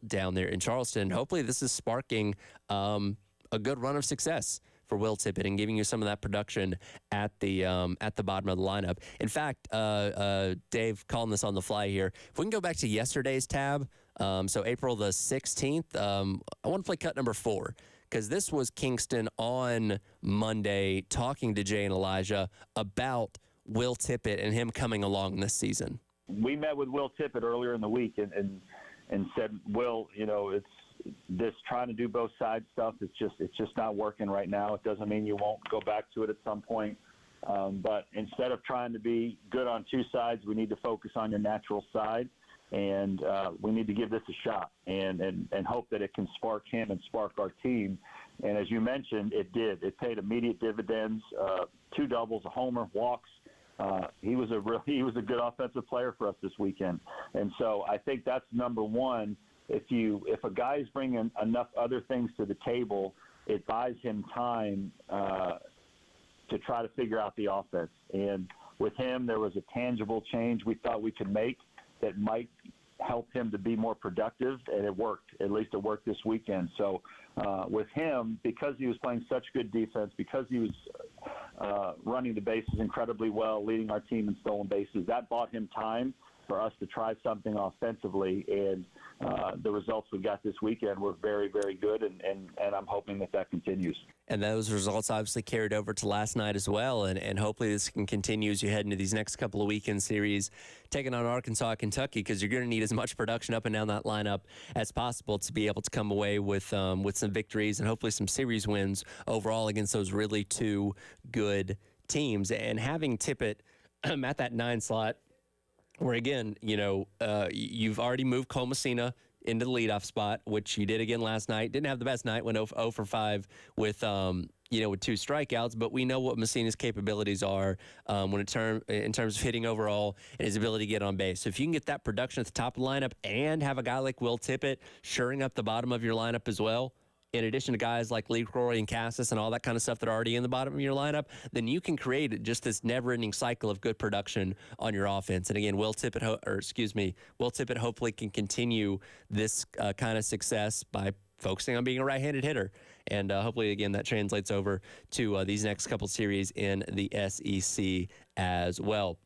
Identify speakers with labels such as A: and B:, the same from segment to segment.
A: down there in Charleston. Hopefully this is sparking a good run of success for Will Tippett and giving you some of that production at the bottom of the lineup. In fact, Dave, calling this on the fly here, if we can go back to yesterday's tab, so April the 16th, I want to play cut number 4, because this was Kingston on Monday talking to Jay and Elijah about Will Tippett and him coming along this season.
B: We met with Will Tippett earlier in the week and said, Will, it's this trying to do both sides stuff. It's just not working right now. It doesn't mean you won't go back to it at some point. But instead of trying to be good on two sides, we need to focus on your natural side. And we need to give this a shot and hope that it can spark him and spark our team. And as you mentioned, it did. It paid immediate dividends, 2 doubles, a homer, walks. He was a good offensive player for us this weekend. And so I think that's number one. If a guy's bringing enough other things to the table, it buys him time to try to figure out the offense. And with him, there was a tangible change we thought we could make that might help him to be more productive, and it worked. At least it worked this weekend. So with him, because he was playing such good defense, because he was running the bases incredibly well, leading our team in stolen bases, that bought him time for us to try something offensively. And the results we got this weekend were very, very good, and I'm hoping that continues.
A: And those results obviously carried over to last night as well, and hopefully this can continue as you head into these next couple of weekend series, taking on Arkansas, Kentucky, because you're going to need as much production up and down that lineup as possible to be able to come away with some victories and hopefully some series wins overall against those really 2 good teams. And having Tippett at that 9 slot, where again, you've already moved Cole Messina into the leadoff spot, which you did again last night. Didn't have the best night, went 0 for 5 with 2 strikeouts, but we know what Messina's capabilities are in terms of hitting overall and his ability to get on base. So if you can get that production at the top of the lineup and have a guy like Will Tippett shoring up the bottom of your lineup as well, in addition to guys like Leroy and Cassis and all that kind of stuff that are already in the bottom of your lineup, then you can create just this never-ending cycle of good production on your offense. And again, Will Tippett hopefully can continue this kind of success by focusing on being a right-handed hitter. And hopefully, again, that translates over to these next couple series in the SEC as well.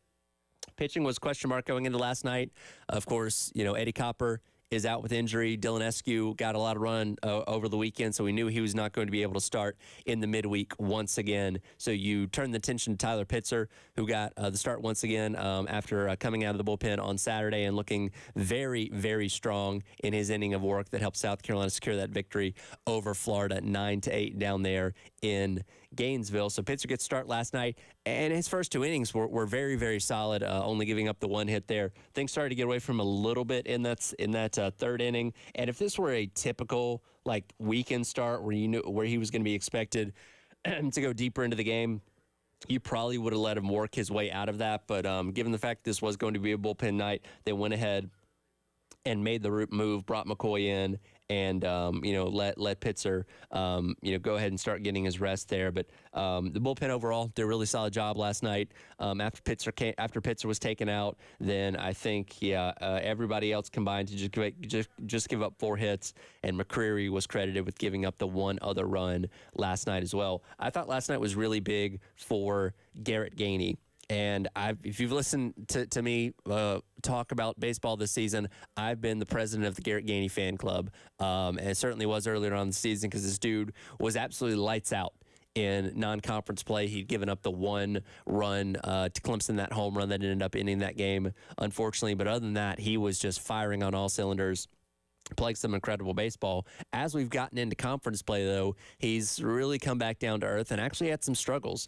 A: Pitching was question mark going into last night. Of course, Eddie Copper is out with injury. Dylan Eskew got a lot of run over the weekend, so we knew he was not going to be able to start in the midweek once again. So you turn the attention to Tyler Pitzer, who got the start once again after coming out of the bullpen on Saturday and looking very, very strong in his inning of work that helped South Carolina secure that victory over Florida 9-8 down there in Gainesville. So Pitzer gets start last night, and his first 2 innings were very, very solid, only giving up the 1 hit there. Things started to get away from him a little bit in that 3rd inning. And if this were a typical weekend start where you knew where he was going to be expected to go deeper into the game, you probably would have let him work his way out of that. But given the fact this was going to be a bullpen night, they went ahead and made the move, brought McCoy in, and let Pitzer go ahead and start getting his rest there. But the bullpen overall did a really solid job last night. After Pitzer was taken out, then I think everybody else combined to just give up 4 hits, and McCreary was credited with giving up the 1 other run last night as well. I thought last night was really big for Garrett Gainey. And if you've listened to me talk about baseball this season, I've been the president of the Garrett Gainey fan club. And it certainly was earlier on in the season because this dude was absolutely lights out in non-conference play. He'd given up the 1 run to Clemson, that home run that ended up ending that game, unfortunately. But other than that, he was just firing on all cylinders. Playing some incredible baseball. As we've gotten into conference play, though, he's really come back down to earth and actually had some struggles.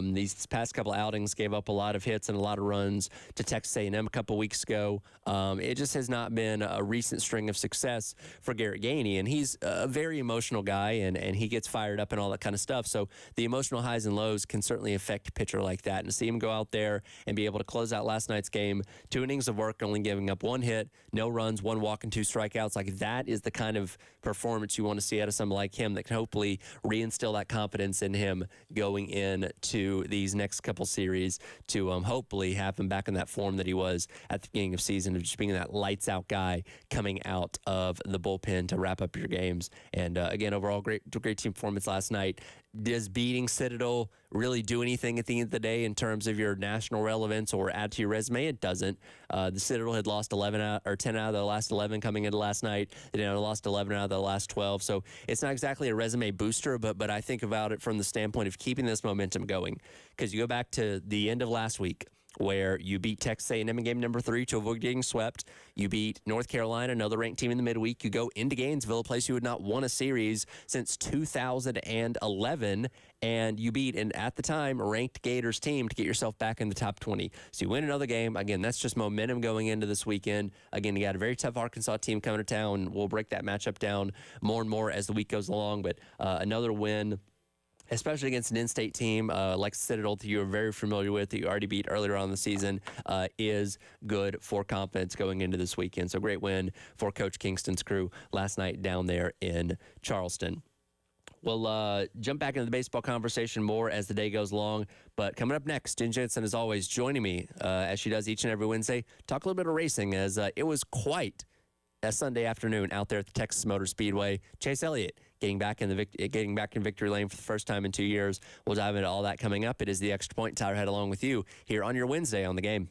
A: These past couple outings gave up a lot of hits and a lot of runs to Texas A&M a couple weeks ago. It just has not been a recent string of success for Garrett Gainey, and he's a very emotional guy, and he gets fired up and all that kind of stuff. So the emotional highs and lows can certainly affect a pitcher like that. And to see him go out there and be able to close out last night's game, 2 innings of work, only giving up 1 hit, no runs, 1 walk, and 2 strikeouts Like that is the kind of performance you want to see out of someone like him that can hopefully reinstill that confidence in him going into these next couple series to hopefully have him back in that form that he was at the beginning of season of just being that lights out guy coming out of the bullpen to wrap up your games. And again, overall, great team performance last night. Does beating Citadel really do anything at the end of the day in terms of your national relevance or add to your resume? It doesn't. The Citadel had lost 10 out of the last 11 coming into last night. They lost 11 out of the last 12. So it's not exactly a resume booster, but I think about it from the standpoint of keeping this momentum going. Because you go back to the end of last week, where you beat Texas A&M in game number 3 to avoid getting swept. You beat North Carolina, another ranked team in the midweek. You go into Gainesville, a place you had not won a series since 2011, and you beat an, at the time, ranked Gators team to get yourself back in the top 20. So you win another game. Again, that's just momentum going into this weekend. Again, you got a very tough Arkansas team coming to town. We'll break that matchup down more and more as the week goes along, but another win, especially against an in-state team like Citadel that you're very familiar with, that you already beat earlier on in the season, is good for confidence going into this weekend. So great win for Coach Kingston's crew last night down there in Charleston. We'll jump back into the baseball conversation more as the day goes along. But coming up next, Jen Jensen, as always, joining me as she does each and every Wednesday, talk a little bit of racing, as it was quite a Sunday afternoon out there at the Texas Motor Speedway. Chase Elliott getting back in victory lane for the first time in 2 years. We'll dive into all that coming up. It is the Extra Point. Tyler Head along with you here on your Wednesday on The Game.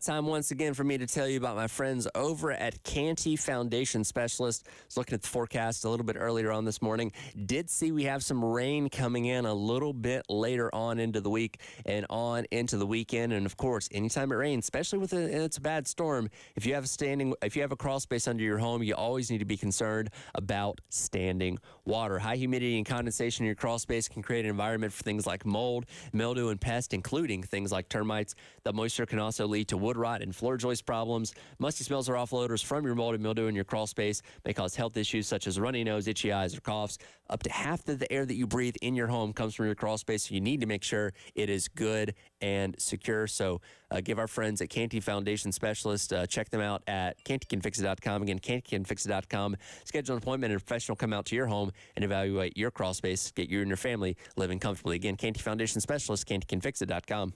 A: Time once again for me to tell you about my friends over at Canty Foundation Specialist. I was looking at the forecast a little bit earlier on this morning. Did see we have some rain coming in a little bit later on into the week and on into the weekend. And of course, anytime it rains, especially with it's a bad storm, if you have a crawl space under your home, you always need to be concerned about standing water. High humidity and condensation in your crawl space can create an environment for things like mold, mildew, and pests, including things like termites. The moisture can also lead to wood rot and floor joist problems. Musty smells or awful odors from your mold and mildew in your crawl space may cause health issues such as runny nose, itchy eyes, or coughs. Up to half of the air that you breathe in your home comes from your crawl space, so you need to make sure it is good and secure. So give our friends at Canty Foundation Specialist, check them out at cantycanfixit.com. Again, cantycanfixit.com. Schedule an appointment and a professional come out to your home and evaluate your crawl space, get you and your family living comfortably. Again, Canty Foundation Specialist, cantycanfixit.com.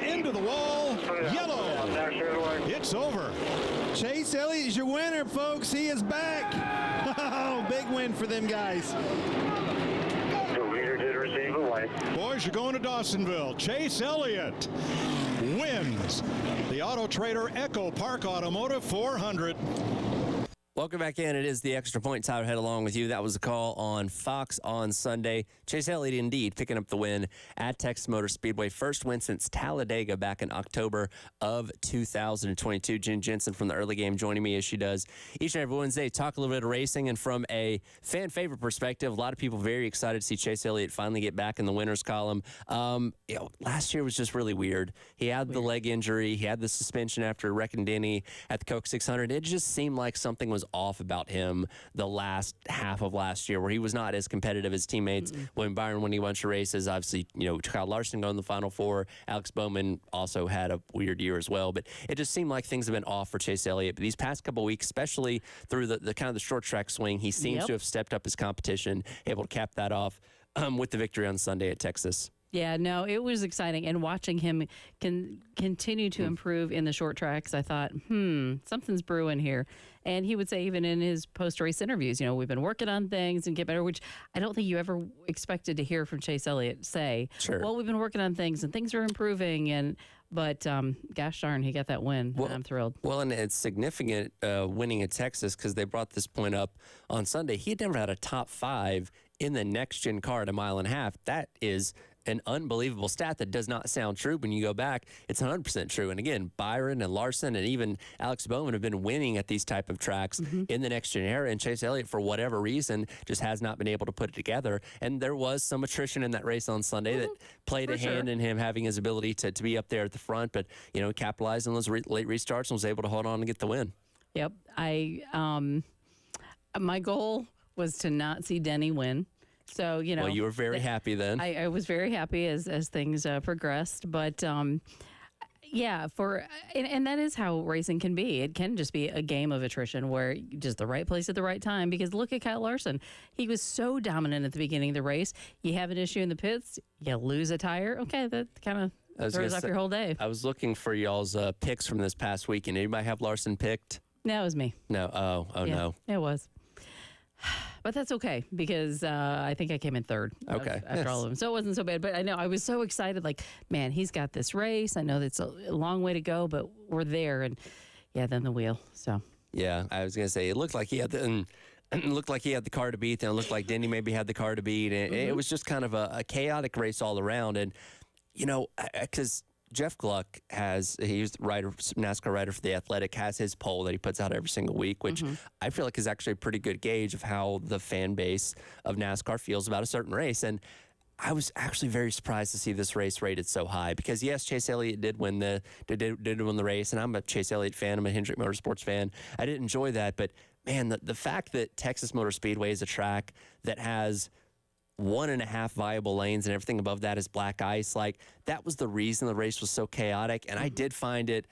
C: into the wall. Yellow. It's over.
D: Chase Elliott is your winner, folks. He is back. Oh, big win for them guys.
E: The leader did receive a wipe.
C: Boys, you're going to Dawsonville. Chase Elliott wins the Auto Trader Echo Park Automotive 400.
A: Welcome back in. It is the Extra Point. Tyler Head along with you. That was a call on Fox on Sunday. Chase Elliott indeed picking up the win at Texas Motor Speedway. First win since Talladega back in October of 2022. Jen Jensen from the early game joining me as she does each and every Wednesday. Talk a little bit of racing, and from a fan favorite perspective, a lot of people very excited to see Chase Elliott finally get back in the winners column. Last year was just really weird. He had the leg injury. He had the suspension after wrecking Denny at the Coke 600. It just seemed like something was off about him the last half of last year, where he was not as competitive as teammates. When Byron won a bunch of races, obviously, Kyle Larson going to the Final Four. Alex Bowman also had a weird year as well. But it just seemed like things have been off for Chase Elliott. But these past couple of weeks, especially through the kind of the short track swing, he seems to have stepped up his competition, able to cap that off with the victory on Sunday at Texas.
F: Yeah, no, it was exciting. And watching him continue to improve in the short tracks, I thought, something's brewing here. And he would say, even in his post-race interviews, we've been working on things and get better, which I don't think you ever expected to hear from Chase Elliott say, well, we've been working on things and things are improving. But gosh darn, he got that win, and I'm thrilled.
A: Well, and it's significant winning at Texas, because they brought this point up on Sunday. He had never had a top 5 in the next-gen car at a mile and a half. That is an unbelievable stat that does not sound true. When you go back, it's 100% true. And again, Byron and Larson and even Alex Bowman have been winning at these type of tracks in the next gen era. And Chase Elliott, for whatever reason, just has not been able to put it together. And there was some attrition in that race on Sunday that played a hand in him having his ability to be up there at the front. But, capitalized on those late restarts and was able to hold on and get the win.
F: Yep. My goal was to not see Denny win. So,
A: Well, you were very happy then.
F: I was very happy as things progressed. But, and that is how racing can be. It can just be a game of attrition where just the right place at the right time. Because look at Kyle Larson. He was so dominant at the beginning of the race. You have an issue in the pits, you lose a tire. Okay, that kind of throws off your whole day.
A: I was looking for y'all's picks from this past weekend. Anybody have Larson picked?
F: No, it was me.
A: No. No.
F: It was. But that's okay, because I think I came in third after all of them. So it wasn't so bad. But I know I was so excited, like, man, he's got this race. I know that's a long way to go, but we're there. And, then the wheel. So. Yeah,
A: I was going to say, it looked like he had the car to beat. Then it looked like Denny maybe had the car to beat. And it was just kind of a chaotic race all around. And, because Jeff Gluck he's NASCAR writer for The Athletic, has his poll that he puts out every single week, which I feel like is actually a pretty good gauge of how the fan base of NASCAR feels about a certain race. And I was actually very surprised to see this race rated so high, because yes, Chase Elliott did win the race, and I'm a Chase Elliott fan. I'm a Hendrick Motorsports fan. I did enjoy that, but man, the fact that Texas Motor Speedway is a track that has 1.5 viable lanes and everything above that is black ice, like, that was the reason the race was so chaotic. And I did find it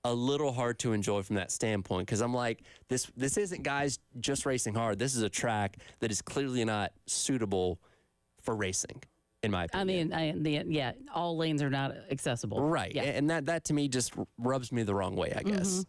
A: a little hard to enjoy from that standpoint, because I'm like, this isn't guys just racing hard. This is a track that is clearly not suitable for racing, in my opinion.
F: I mean, all lanes are not accessible.
A: Right. Yeah. And that to me just rubs me the wrong way, I guess.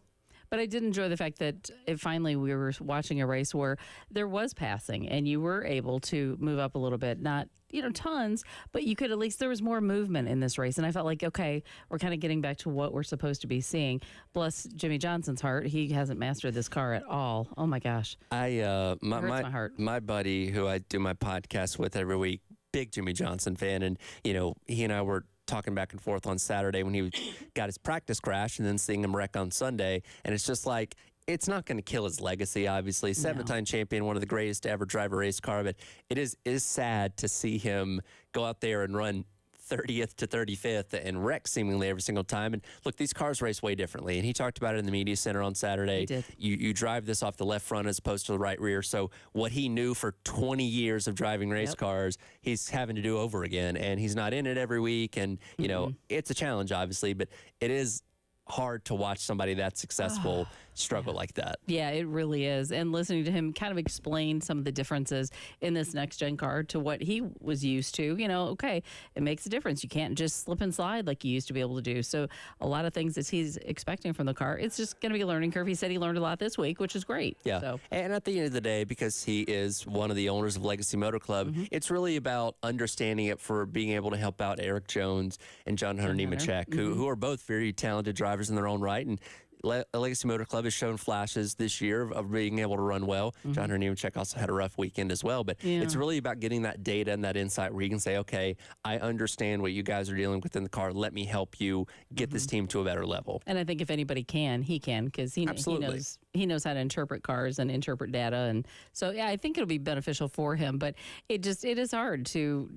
F: But I did enjoy the fact that finally we were watching a race where there was passing and you were able to move up a little bit. Not, tons, but you could at least, there was more movement in this race. And I felt like, okay, we're kind of getting back to what we're supposed to be seeing. Bless Jimmy Johnson's heart. He hasn't mastered this car at all. Oh, my gosh.
A: It hurts
F: my heart.
A: My buddy who I do my podcast with every week, big Jimmy Johnson fan. And, he and I were talking back and forth on Saturday when he got his practice crash, and then seeing him wreck on Sunday. And it's just like, it's not going to kill his legacy, obviously. 7-time champion, one of the greatest to ever drive a race car. But it is sad to see him go out there and run 30th to 35th and wreck seemingly every single time. And look, these cars race way differently. And he talked about it in the media center on Saturday.
F: He did.
A: You drive this off the left front as opposed to the right rear. So what he knew for 20 years of driving race cars, he's having to do over again. And he's not in it every week. And, it's a challenge, obviously, but it is hard to watch somebody that successful struggle like that.
F: Yeah, it really is. And listening to him kind of explain some of the differences in this next gen car to what he was used to, okay, it makes a difference. You can't just slip and slide like you used to be able to do. So a lot of things that he's expecting from the car, it's just going to be a learning curve. He said he learned a lot this week, which is great.
A: Yeah.
F: So.
A: And at the end of the day, because he is one of the owners of Legacy Motor Club, it's really about understanding it for being able to help out Eric Jones and John Hunter Nemechek, who are both very talented drivers in their own right. And Legacy Motor Club has shown flashes this year of being able to run well. John Hunter Nemechek also had a rough weekend as well. But it's really about getting that data and that insight where you can say, okay, I understand what you guys are dealing with in the car. Let me help you get this team to a better level. And
F: I think if anybody can, he can, because he knows how to interpret cars and interpret data. And so, yeah, I think it'll be beneficial for him. But it is hard to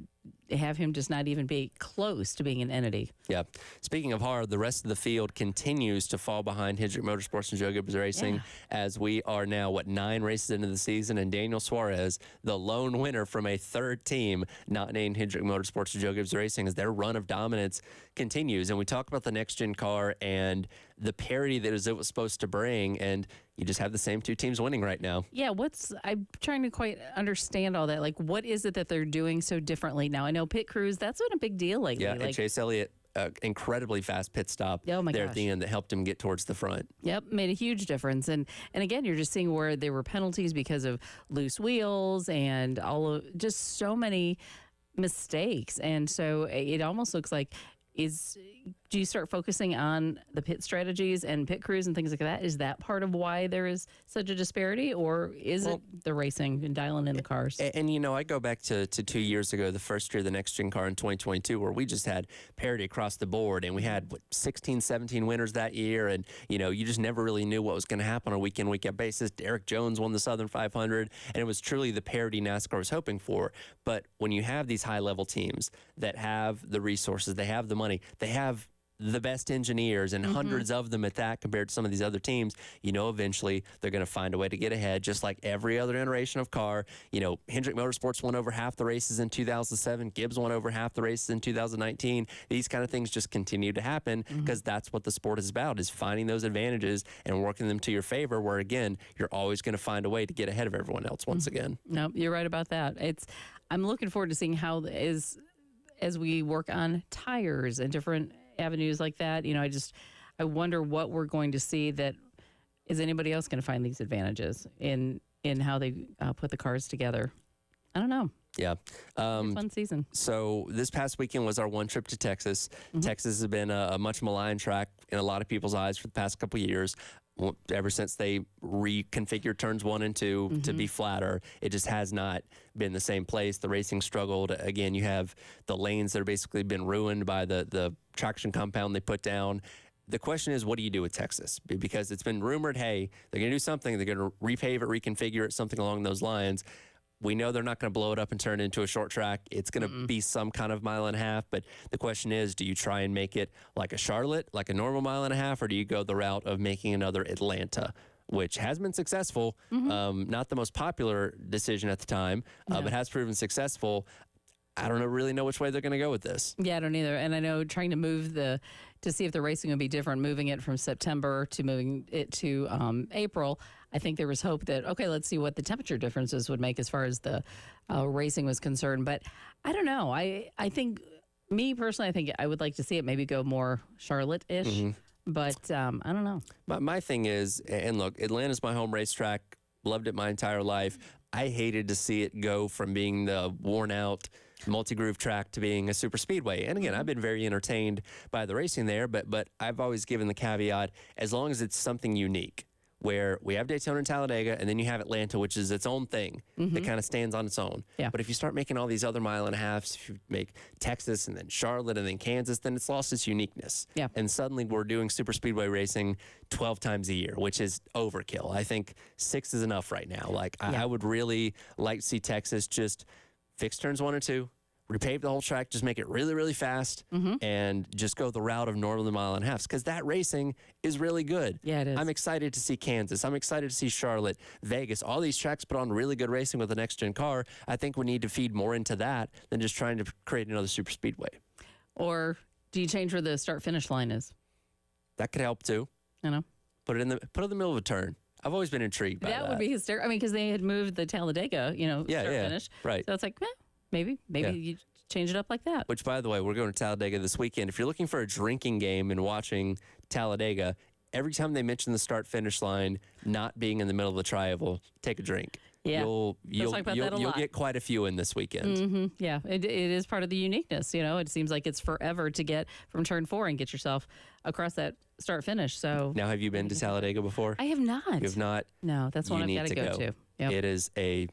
F: have him just not even be close to being an entity.
A: Yeah. Speaking of hard, the rest of the field continues to fall behind Hendrick Motorsports and Joe Gibbs Racing as we are now, 9 races into the season, and Daniel Suarez, the lone winner from a third team not named Hendrick Motorsports and Joe Gibbs Racing, as their run of dominance continues. And we talk about the next-gen car and the parity that it was supposed to bring, and you just have the same 2 teams winning right now.
F: Yeah, I'm trying to quite understand all that. Like, what is it that they're doing so differently now? I know pit crews, that's been a big deal lately.
A: Yeah, and Chase Elliott, incredibly fast pit stop there at the end that helped him get towards the front.
F: Yep, made a huge difference. And again, you're just seeing where there were penalties because of loose wheels and just so many mistakes. And so it almost looks like, do you start focusing on the pit strategies and pit crews and things like that? Is that part of why there is such a disparity, or is it the racing and dialing in the cars?
A: And I go back to 2 years ago, the first year of the next-gen car in 2022, where we just had parity across the board, and we had 16, 17 winners that year, and you just never really knew what was going to happen on a week-in, basis. Derek Jones won the Southern 500, and it was truly the parity NASCAR was hoping for. But when you have these high-level teams that have the resources, they have the money, they have the best engineers and hundreds of them at that compared to some of these other teams, eventually they're going to find a way to get ahead, just like every other iteration of car. Hendrick Motorsports won over half the races in 2007. Gibbs won over half the races in 2019. These kind of things just continue to happen because that's what the sport is about, is finding those advantages and working them to your favor, where, again, you're always going to find a way to get ahead of everyone else once again.
F: No, you're right about that. I'm looking forward to seeing how as we work on tires and different avenues like that. I wonder what we're going to see. That is anybody else going to find these advantages in how they put the cars together? I don't know.
A: Yeah.
F: Fun season.
A: So this past weekend was our one trip to Texas. Texas has been a much maligned track in a lot of people's eyes for the past couple of years. Ever since they reconfigured turns 1 and 2 to be flatter, it just has not been the same place. The racing struggled. Again, you have the lanes that are basically been ruined by the traction compound they put down. The question is, what do you do with Texas? Because it's been rumored, hey, they're going to do something. They're going to repave it, reconfigure it, something along those lines. We know they're not going to blow it up and turn it into a short track. It's going to be some kind of 1.5 miles. But the question is, do you try and make it like a Charlotte, like a normal 1.5 miles, or do you go the route of making another Atlanta, which has been successful? Not the most popular decision at the time, but has proven successful. I don't really know which way they're going to go with this.
F: Yeah, I don't either. And I know trying to move to see if the racing would be different, moving it from September to moving it to April, I think there was hope that, okay, let's see what the temperature differences would make as far as the racing was concerned. But I don't know. I think, me personally, I think I would like to see it maybe go more Charlotte-ish. But I don't know.
A: My thing is, and look, Atlanta's my home racetrack. Loved it my entire life. I hated to see it go from being the worn-out multi-groove track to being a super speedway. And again, I've been very entertained by the racing there, but I've always given the caveat, as long as it's something unique, where we have Daytona and Talladega, and then you have Atlanta, which is its own thing that kind of stands on its own.
F: Yeah.
A: But if you start making all these other 1.5 miles, if you make Texas and then Charlotte and then Kansas, then it's lost its uniqueness.
F: Yeah.
A: And suddenly we're doing super speedway racing 12 times a year, which is overkill. I think 6 is enough right now. I would really like to see Texas just fix turns 1 and 2, repave the whole track, just make it really, really fast, and just go the route of normal 1.5 miles, because that racing is really good.
F: Yeah, it is.
A: I'm excited to see Kansas. I'm excited to see Charlotte, Vegas. All these tracks put on really good racing with the next-gen car. I think we need to feed more into that than just trying to create another super speedway.
F: Or do you change where the start-finish line is? Yeah.
A: That could help too.
F: I know.
A: Put it in the middle of a turn. I've always been intrigued by that.
F: That would be hysterical. I mean, because they had moved the Talladega, start finish.
A: Right.
F: So it's like, maybe you change it up like that.
A: Which, by the way, we're going to Talladega this weekend. If you're looking for a drinking game and watching Talladega, every time they mention the start-finish line not being in the middle of the tri-oval, take a drink.
F: Yeah.
A: You'll get quite a few in this weekend.
F: Mm-hmm. Yeah, it is part of the uniqueness. It seems like it's forever to get from turn 4 and get yourself across that start-finish. So
A: Now, have you been to Talladega before?
F: I have not.
A: You have not?
F: No, that's one
A: You
F: I've
A: need
F: got to go to. Yep.
A: It is a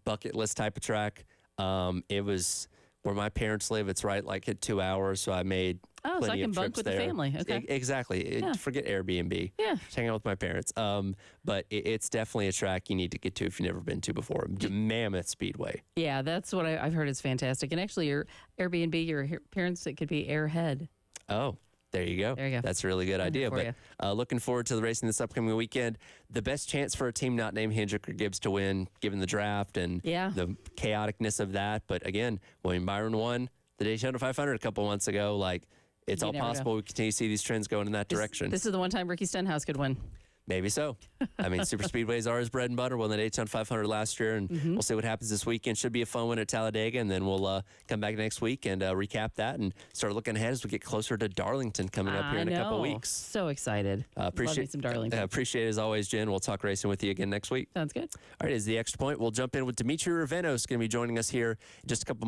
A: bucket list type of track. It was where my parents live. It's right like at 2 hours, so I made
F: Oh, so I
A: plenty
F: can
A: of
F: bunk
A: trips
F: with
A: there.
F: the family. Okay.
A: Exactly.
F: Yeah.
A: Forget Airbnb.
F: Yeah.
A: Just hang out with my parents. But it's definitely a track you need to get to if you've never been to before. Mammoth Speedway.
F: Yeah, that's what I've heard is fantastic. And actually, your Airbnb, your parents, it could be Airhead.
A: Oh, there you go.
F: There you go.
A: That's a really good idea.
F: for
A: But looking forward to the racing this upcoming weekend. The best chance for a team not named Hendrick or Gibbs to win, given the draft and
F: Yeah.
A: the chaoticness of that. But again, William Byron won the Daytona 500 a couple months ago. Like, it's
F: You
A: all
F: never know.
A: possible we continue to see these trends going in that direction.
F: This is the one time Ricky Stenhouse could win.
A: Maybe so. I mean, super speedways are his bread and butter. Won the Daytona 500 last year, and we'll see what happens this weekend. Should be a fun one at Talladega, and then we'll come back next week and recap that and start looking ahead as we get closer to Darlington coming up here in a couple weeks.
F: So excited. Love me some Darlington.
A: Appreciate it as always, Jen. We'll talk racing with you again next week.
F: Sounds good.
A: All right, as the extra point, we'll jump in with Dimitri Ravenos going to be joining us here in just a couple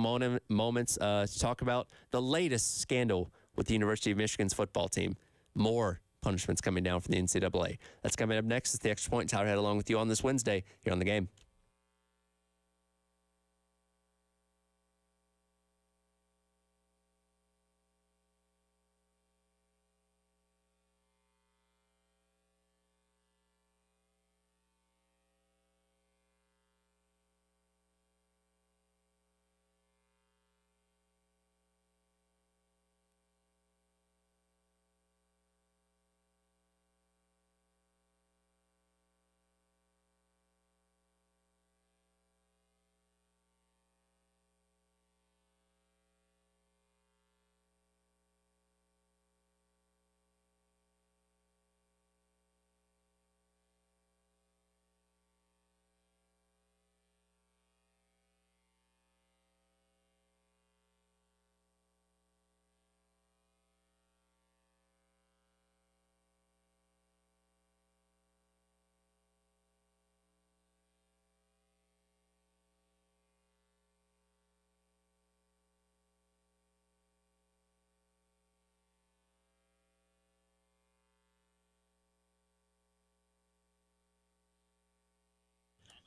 A: moments to talk about the latest scandal with the University of Michigan's football team. More punishments coming down from the NCAA. That's coming up next. It's the extra point. Tyler Head along with you on this Wednesday here on The Game.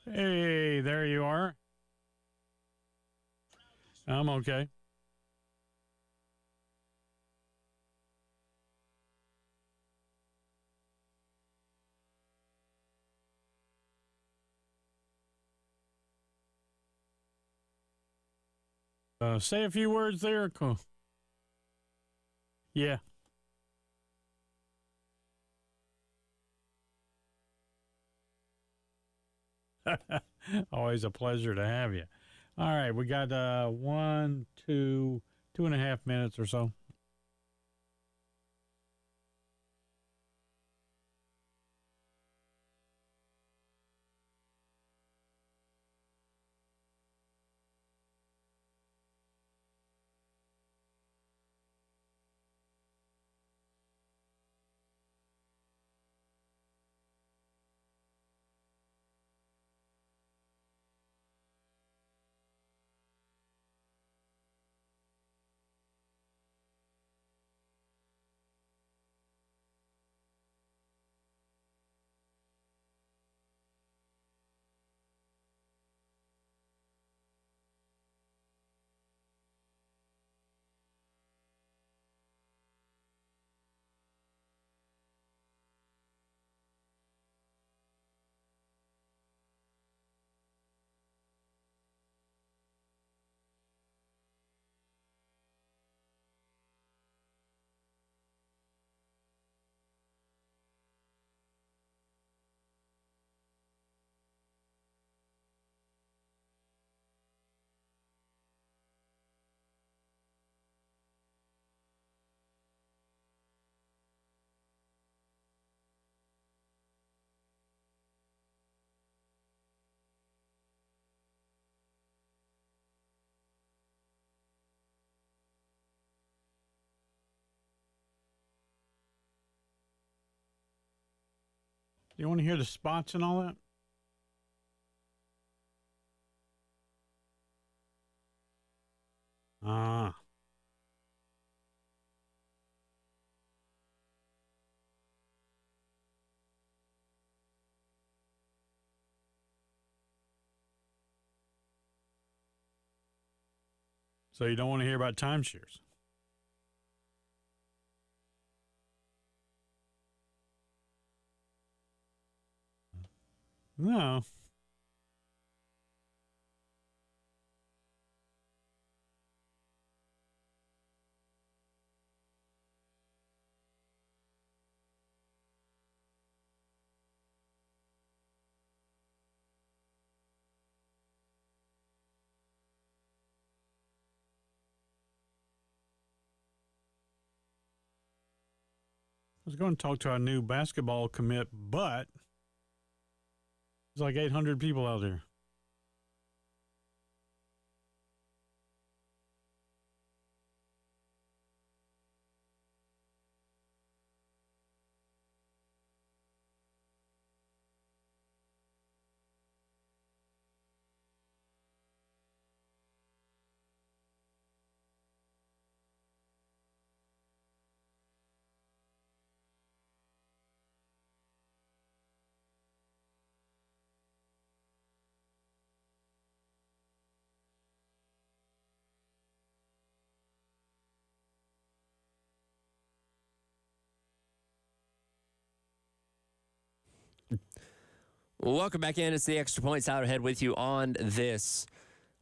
G: Hey, there you are. I'm okay. Say a few words there. Cool. Yeah. Always a pleasure to have you. All right, we got 2.5 minutes or so. You want to hear the spots and all that? Ah. So you don't want to hear about timeshares? No. I was going to talk to our new basketball commit, but there's like 800 people out there.
A: Well, welcome back in. It's the Extra Points Out Ahead with you on this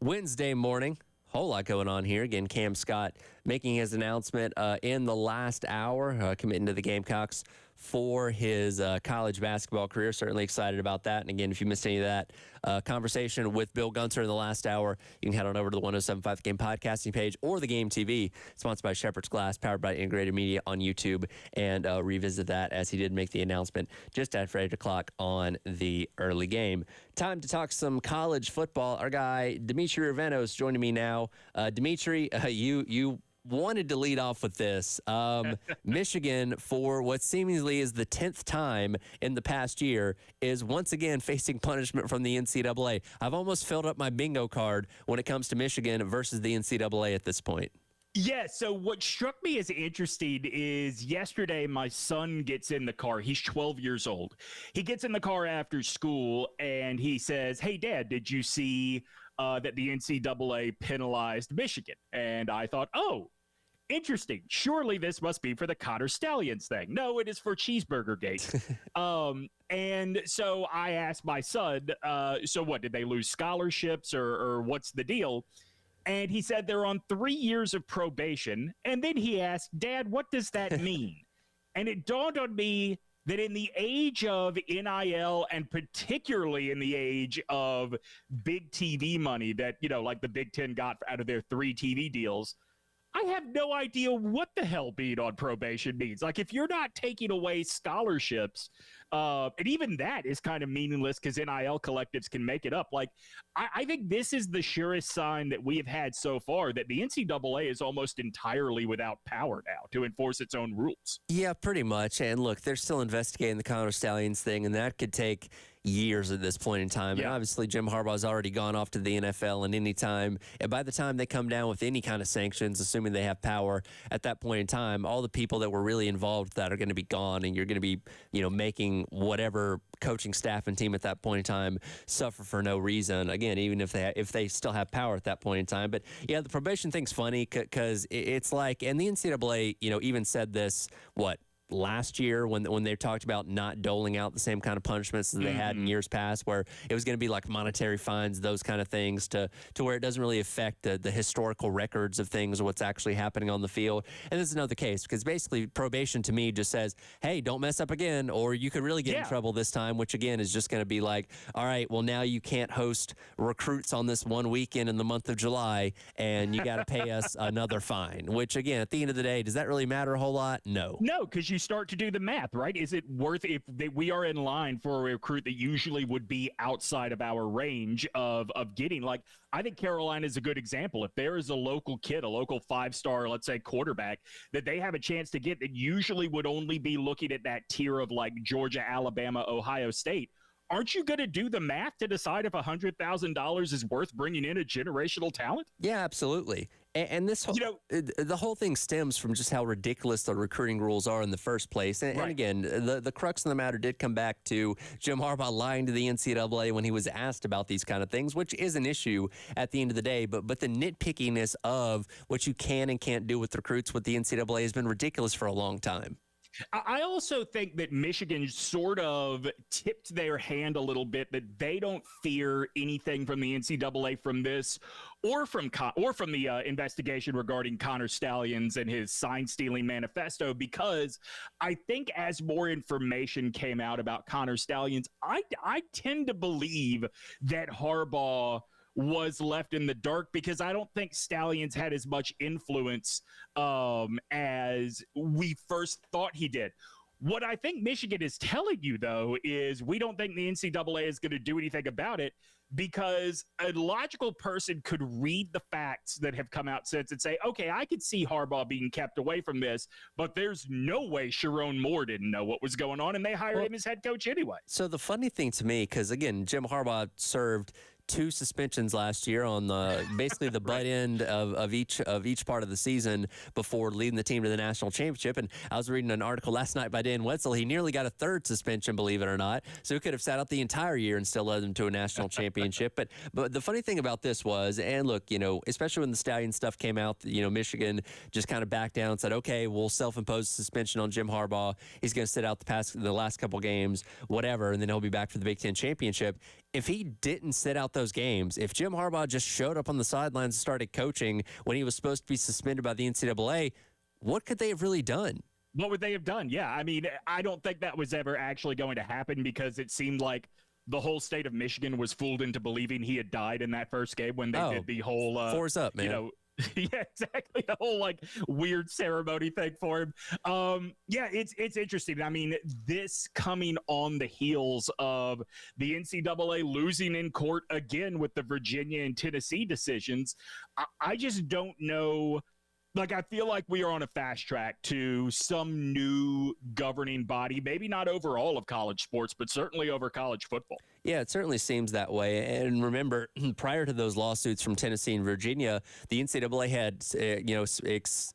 A: Wednesday morning. Whole lot going on here. Again, Cam Scott making his announcement in the last hour, committing to the Gamecocks for his college basketball career. Certainly excited about that. And again, if you missed any of that conversation with Bill Gunter in the last hour, you can head on over to the 107.5 The Game podcasting page or the Game TV, sponsored by Shepherd's Glass, powered by Integrated Media on YouTube, and revisit that as he did make the announcement just after 8 o'clock on the early game. Time to talk some college football. Our guy, Dimitri Ravenos, joining me now. Dimitri, you wanted to lead off with this. Michigan, for what seemingly is the 10th time in the past year, is once again facing punishment from the NCAA. I've almost filled up my bingo card when it comes to Michigan versus the NCAA at this point.
H: Yeah, so what struck me as interesting is yesterday my son gets in the car. He's 12 years old. He gets in the car after school and he says, "Hey, Dad, did you see that the NCAA penalized Michigan?" And I thought, oh, interesting. Surely this must be for the Cotter Stallions thing. No, it is for Cheeseburger Gate. And so I asked my son, so what, did they lose scholarships or what's the deal? And he said they're on 3 years of probation. And then he asked, "Dad, what does that mean?" And it dawned on me that in the age of NIL and particularly in the age of big TV money that, you know, like the Big Ten got out of their 3 TV deals, I have no idea what the hell being on probation means. Like, if you're not taking away scholarships, and even that is kind of meaningless because NIL collectives can make it up. Like, I think this is the surest sign that we have had so far that the NCAA is almost entirely without power now to enforce its own rules.
A: Yeah, pretty much. And look, they're still investigating the Cotter Stallions thing, and that could take years at this point in time.
H: Yeah.
A: And obviously Jim Harbaugh's already gone off to the NFL, and by the time they come down with any kind of sanctions, assuming they have power at that point in time, all the people that were really involved with that are going to be gone, and you're going to be, making whatever coaching staff and team at that point in time suffer for no reason. Again, even if they still have power at that point in time. But yeah, the probation thing's funny because it's like, and the NCAA, even said this, last year when they talked about not doling out the same kind of punishments as they had in years past, where it was going to be like monetary fines, those kind of things, to where it doesn't really affect the historical records of things or what's actually happening on the field. And this is another case because basically probation to me just says, hey, don't mess up again, or you could really get in trouble this time, which again is just going to be like, all right, well, now you can't host recruits on this one weekend in the month of July and you got to pay us another fine, which again, at the end of the day, does that really matter a whole lot? No,
H: because you start to do the math, right? Is it worth we are in line for a recruit that usually would be outside of our range of getting? Like, I think Carolina is a good example. If there is a local kid, a local 5-star, let's say quarterback, that they have a chance to get that usually would only be looking at that tier of like Georgia, Alabama, Ohio State, aren't you going to do the math to decide if $100,000 is worth bringing in a generational talent?
A: Yeah, absolutely. And this whole, the whole thing stems from just how ridiculous the recruiting rules are in the first place. And again, the crux of the matter did come back to Jim Harbaugh lying to the NCAA when he was asked about these kind of things, which is an issue at the end of the day. But the nitpickiness of what you can and can't do with recruits with the NCAA has been ridiculous for a long time.
H: I also think that Michigan sort of tipped their hand a little bit, that they don't fear anything from the NCAA from this or from the investigation regarding Connor Stalions and his sign-stealing manifesto, because I think as more information came out about Connor Stalions, I tend to believe that Harbaugh was left in the dark, because I don't think Stalions had as much influence as we first thought he did. What I think Michigan is telling you, though, is we don't think the NCAA is going to do anything about it, because a logical person could read the facts that have come out since and say, okay, I could see Harbaugh being kept away from this, but there's no way Sharon Moore didn't know what was going on, and they hired him as head coach anyway.
A: So the funny thing to me, because, again, Jim Harbaugh served 2 suspensions last year on the basically the butt end of each part of the season before leading the team to the national championship. And I was reading an article last night by Dan Wetzel. He nearly got a 3rd suspension, believe it or not. So he could have sat out the entire year and still led them to a national championship. But the funny thing about this was, and look, especially when the Stallion stuff came out, Michigan just kind of backed down and said, okay, we'll self-impose a suspension on Jim Harbaugh. He's going to sit out the last couple games, whatever, and then he'll be back for the Big Ten championship. If he didn't sit out those games, if Jim Harbaugh just showed up on the sidelines and started coaching when he was supposed to be suspended by the NCAA, what could they have really done?
H: What would they have done? Yeah, I mean, I don't think that was ever actually going to happen, because it seemed like the whole state of Michigan was fooled into believing he had died in that first game when they did the whole
A: force up, man.
H: Yeah, exactly. The whole weird ceremony thing for him. Yeah, it's interesting. I mean, this coming on the heels of the NCAA losing in court again with the Virginia and Tennessee decisions. I just don't know. I feel like we are on a fast track to some new governing body, maybe not over all of college sports, but certainly over college football.
A: Yeah, it certainly seems that way. And remember, prior to those lawsuits from Tennessee and Virginia, the NCAA had,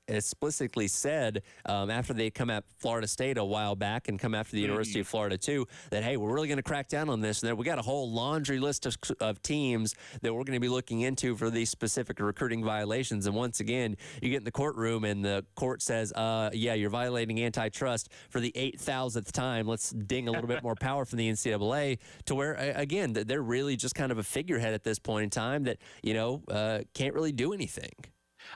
A: explicitly said after they come at Florida State a while back and come after the University of Florida too, that, hey, we're really going to crack down on this. And we got a whole laundry list of teams that we're going to be looking into for these specific recruiting violations. And once again, you get in the courtroom and the court says, yeah, you're violating antitrust for the 8,000th time. Let's ding a little bit more power from the NCAA, to where, again, they're really just kind of a figurehead at this point in time that, can't really do anything.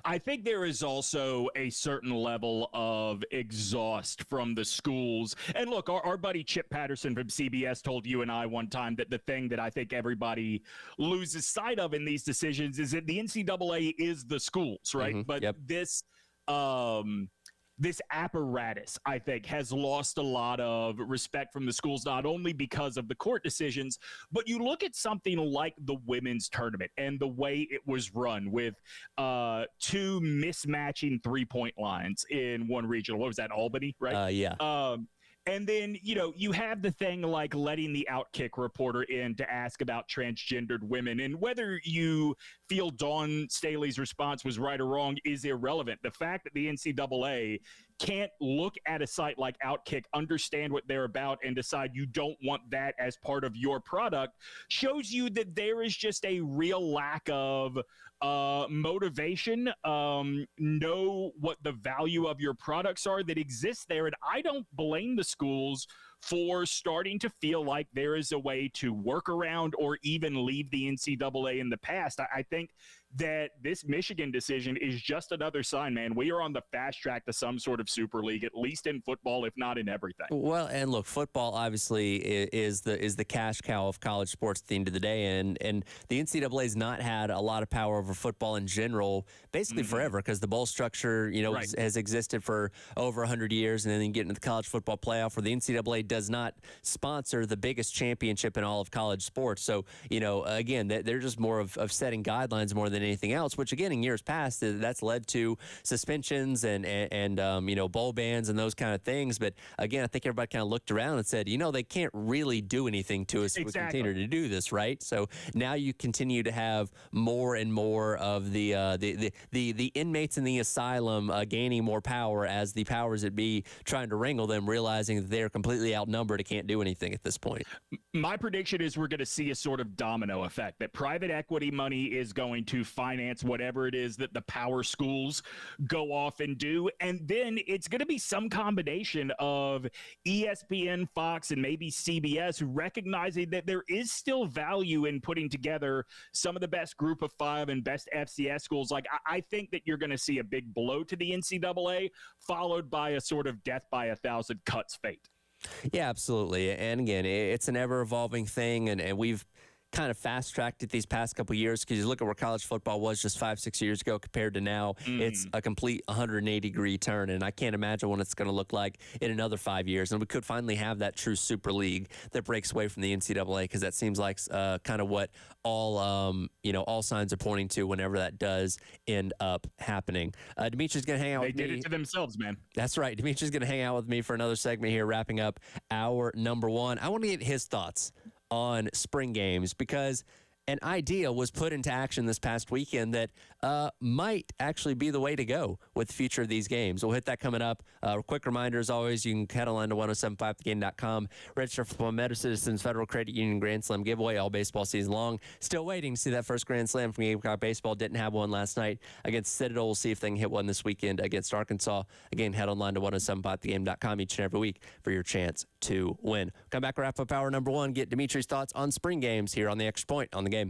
H: I think there is also a certain level of exhaust from the schools. And look, our buddy Chip Patterson from CBS told you and I one time that the thing that I think everybody loses sight of in these decisions is that the NCAA is the schools, right?
A: Mm-hmm.
H: But
A: yep.
H: This apparatus, I think, has lost a lot of respect from the schools, not only because of the court decisions, but you look at something like the women's tournament and the way it was run with 2 mismatching 3-point lines in one regional. What was that, Albany, right?
A: Yeah.
H: And then, you have the thing like letting the Outkick reporter in to ask about transgendered women. And whether you feel Dawn Staley's response was right or wrong is irrelevant. The fact that the NCAA can't look at a site like Outkick, understand what they're about, and decide you don't want that as part of your product shows you that there is just a real lack of motivation, know what the value of your products are that exists there. And I don't blame the schools for starting to feel like there is a way to work around or even leave the NCAA in the past. I think that this Michigan decision is just another sign, man. We are on the fast track to some sort of super league, at least in football, if not in everything.
A: Well, and look, football obviously is the cash cow of college sports at the end of the day, and the NCAA has not had a lot of power over football in general, basically forever, because the bowl structure, has existed for over 100 years, and then you get into the college football playoff, where the NCAA does not sponsor the biggest championship in all of college sports. So, again, they're just more of setting guidelines more than anything else, which again, in years past, that's led to suspensions and bowl bans and those kind of things. But again, I think everybody kind of looked around and said, they can't really do anything to us if we continue to do this, right? So now you continue to have more and more of the inmates in the asylum gaining more power as the powers that be trying to wrangle them, realizing that they're completely outnumbered and can't do anything at this point.
H: My prediction is we're going to see a sort of domino effect, that private equity money is going to finance whatever it is that the power schools go off and do. And then it's going to be some combination of ESPN, Fox, and maybe CBS recognizing that there is still value in putting together some of the best group of five and best FCS schools. Like, I think that you're going to see a big blow to the NCAA, followed by a sort of death by 1,000 cuts fate.
A: Yeah, absolutely. And again, it's an ever-evolving thing, and we've kind of fast-tracked it these past couple of years, because you look at where college football was just 5-6 years ago compared to now. It's a complete 180-degree turn, and I can't imagine what it's going to look like in another 5 years. And we could finally have that true super league that breaks away from the NCAA, because that seems like kind of what all signs are pointing to whenever that does end up happening. Dimitri's going to hang out with me.
H: They did it to themselves, man.
A: That's right. Dimitri's going to hang out with me for another segment here, wrapping up our number one. I want to get his thoughts on spring games, because an idea was put into action this past weekend that might actually be the way to go with the future of these games. We'll hit that coming up. Quick reminder, as always, you can head on to 1075thegame.com, register for Palmetto Citizens Federal Credit Union Grand Slam giveaway all baseball season long. Still waiting to see that first Grand Slam from Gamecock Baseball. Didn't have one last night against Citadel. We'll see if they can hit one this weekend against Arkansas. Again, head online to 1075thegame.com each and every week for your chance to win. Come back, wrap up hour number one, get Dimitri's thoughts on spring games here on the Extra Point on the Game.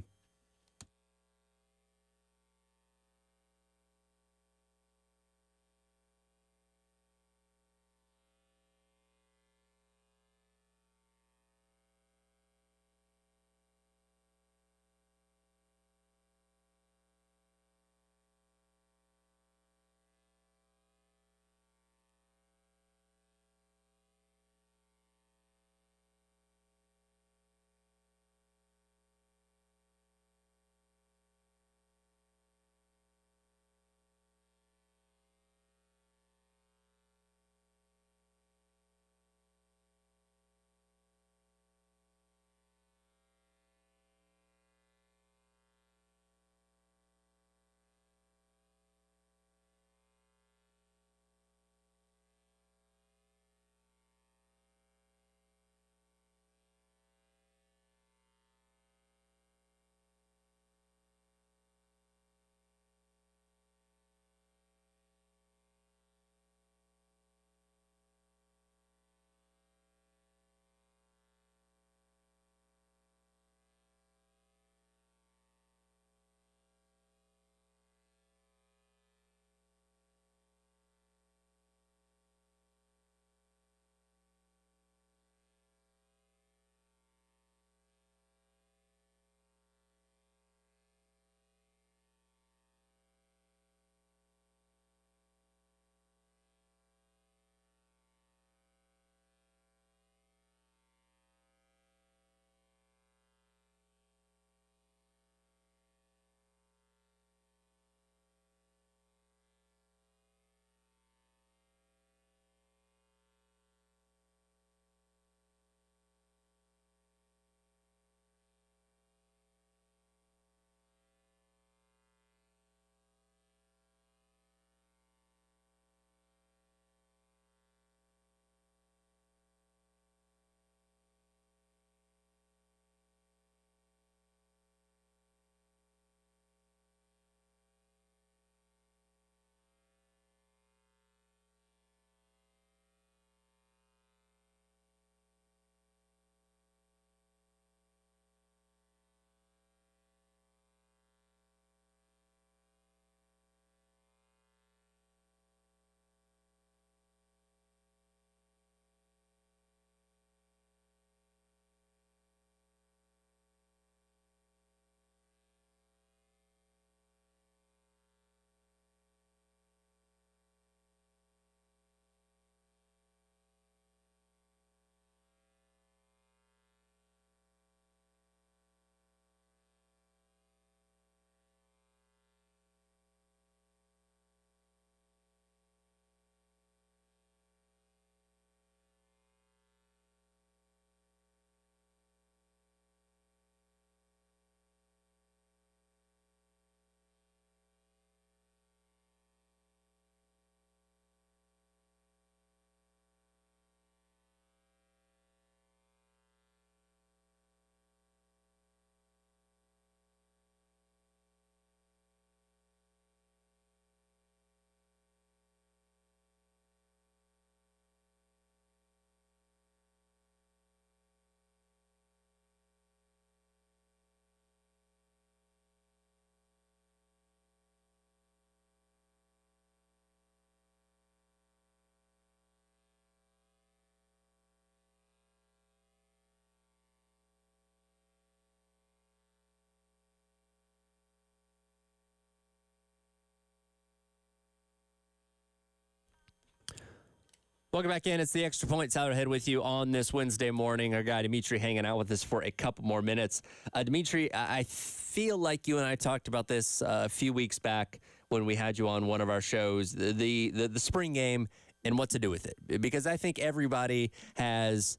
A: Welcome back in. It's the Extra Point. Tyler Head with you on this Wednesday morning. Our guy Dimitri hanging out with us for a couple more minutes. Dimitri, I feel like you and I talked about this a few weeks back when we had you on one of our shows, the spring game and what to do with it. Because I think everybody has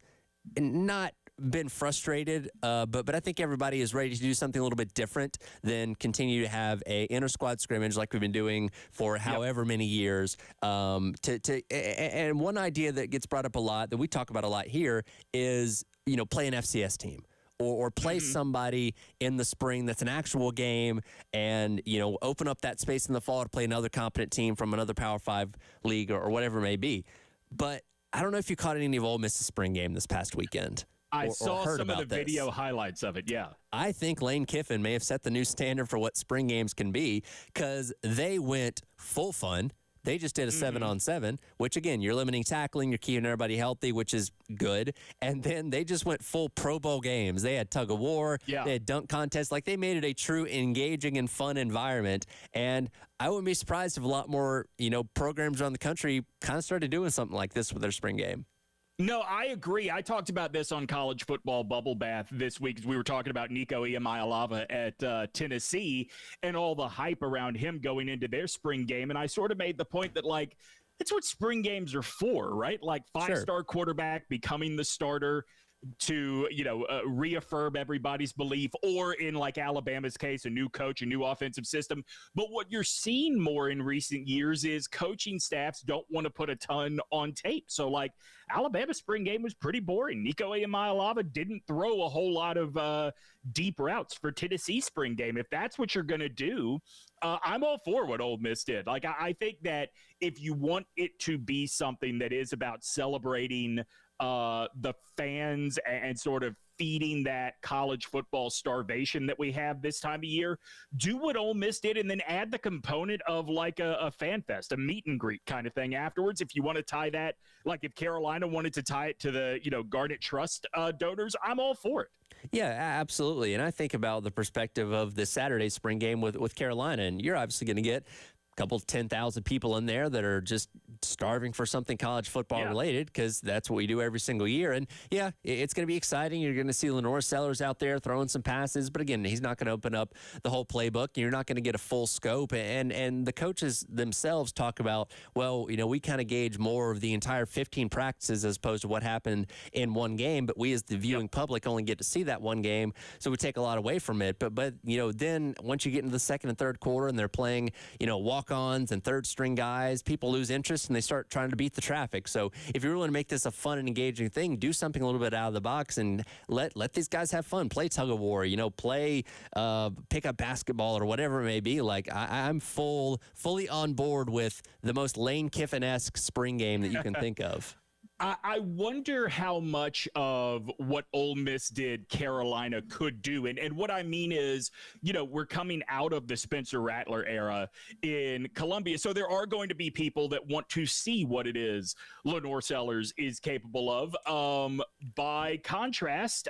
A: not been frustrated, but I think everybody is ready to do something a little bit different than continue to have a inter-squad scrimmage like we've been doing for however many years. And one idea that gets brought up a lot, that we talk about a lot here, is, play an FCS team. Or play somebody in the spring that's an actual game and, open up that space in the fall to play another competent team from another Power 5 league or whatever it may be. But I don't know if you caught any of Ole Miss's spring game this past weekend.
H: I saw some of the video highlights of it, yeah.
A: I think Lane Kiffin may have set the new standard for what spring games can be, because they went full fun. They just did a 7-on-7, which, again, you're limiting tackling, you're keeping everybody healthy, which is good. And then they just went full Pro Bowl games. They had tug of war. Yeah. They had dunk contests. Like, they made it a true engaging and fun environment. And I wouldn't be surprised if a lot more, programs around the country kind of started doing something like this with their spring game.
H: No, I agree. I talked about this on College Football Bubble Bath this week as we were talking about Nico Iamaleava at Tennessee and all the hype around him going into their spring game. And I sort of made the point that, that's what spring games are for, right? Like, five-star quarterback becoming the starter to, reaffirm everybody's belief, or in Alabama's case, a new coach, a new offensive system. But what you're seeing more in recent years is coaching staffs don't want to put a ton on tape. So Alabama's spring game was pretty boring. Nico Iamaleava didn't throw a whole lot of deep routes for Tennessee's spring game. If that's what you're going to do, I'm all for what Ole Miss did. I think that if you want it to be something that is about celebrating the fans and sort of feeding that college football starvation that we have this time of year, do what Ole Miss did and then add the component of a fan fest, a meet and greet kind of thing afterwards. If you want to tie that, if Carolina wanted to tie it to the, Garnet Trust donors, I'm all for it.
A: Yeah, absolutely. And I think about the perspective of the Saturday spring game with Carolina, and you're obviously going to get couple 10,000 people in there that are just starving for something college football related, because that's what we do every single year. And it's going to be exciting. You're going to see Lenore Sellers out there throwing some passes, but again, he's not going to open up the whole playbook. You're not going to get a full scope. And the coaches themselves talk about, we kind of gauge more of the entire 15 practices as opposed to what happened in one game. But we as the viewing public only get to see that one game, so we take a lot away from it. But then once you get into the second and third quarter and they're playing, walk-ons and third-string guys, people lose interest and they start trying to beat the traffic. So if you're willing to make this a fun and engaging thing, do something a little bit out of the box and let these guys have fun. Play tug of war, play pick up basketball or whatever it may be. I'm fully on board with the most Lane Kiffin-esque spring game that you can think of.
H: I wonder how much of what Ole Miss did Carolina could do. And what I mean is, we're coming out of the Spencer Rattler era in Columbia. So there are going to be people that want to see what it is Lenore Sellers is capable of. By contrast,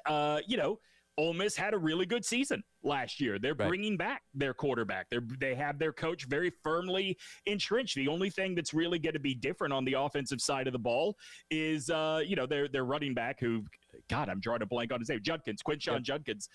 H: Ole Miss had a really good season last year. They're bringing back their quarterback. They have their coach very firmly entrenched. The only thing that's really going to be different on the offensive side of the ball is, their running back who, God, I'm drawing a blank on his name, Quinshawn Judkins,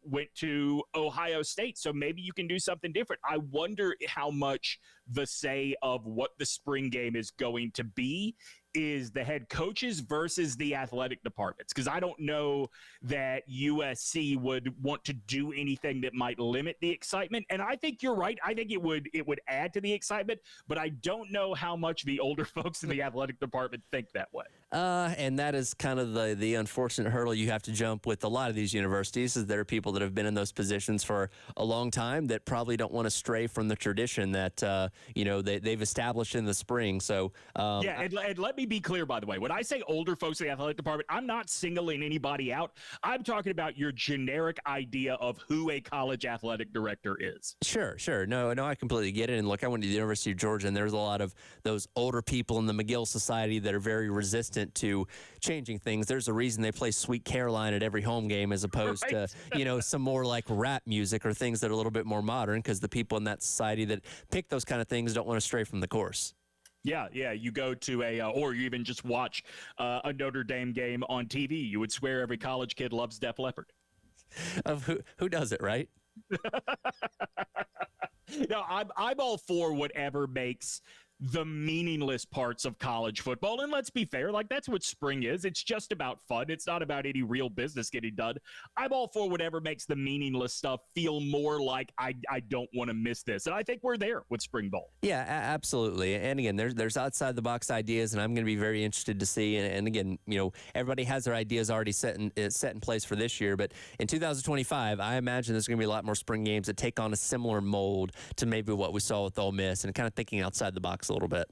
H: went to Ohio State. So maybe you can do something different. I wonder how much the say of what the spring game is going to be is the head coaches versus the athletic departments. Because I don't know that USC would want to do anything that might limit the excitement. And I think you're right. I think it would add to the excitement, but I don't know how much the older folks in the athletic department think that way.
A: And that is kind of the unfortunate hurdle you have to jump with a lot of these universities, is there are people that have been in those positions for a long time that probably don't want to stray from the tradition that, they've established in the spring. So,
H: and let me be clear, by the way, when I say older folks in the athletic department, I'm not singling anybody out. I'm talking about your generic idea of who a college athletic director is.
A: Sure. No, I completely get it. And look, I went to the University of Georgia, and there's a lot of those older people in the McGill Society that are very resistant to changing things. There's a reason they play Sweet Caroline at every home game as opposed to, some more like rap music or things that are a little bit more modern, because the people in that society that pick those kind of things don't want to stray from the course.
H: Yeah, yeah. You go to or you even just watch a Notre Dame game on TV. You would swear every college kid loves Def Leppard.
A: Of who does it, right?
H: No, I'm all for whatever makes the meaningless parts of college football. And let's be fair, like that's what spring is. It's just about fun. It's not about any real business getting done. I'm all for whatever makes the meaningless stuff feel more like I don't want to miss this. And I think we're there with spring ball.
A: Yeah, absolutely. And again, there's outside the box ideas, and I'm going to be very interested to see. And again, everybody has their ideas already set in place for this year. But in 2025, I imagine there's going to be a lot more spring games that take on a similar mold to maybe what we saw with Ole Miss, and kind of thinking outside the box a little bit.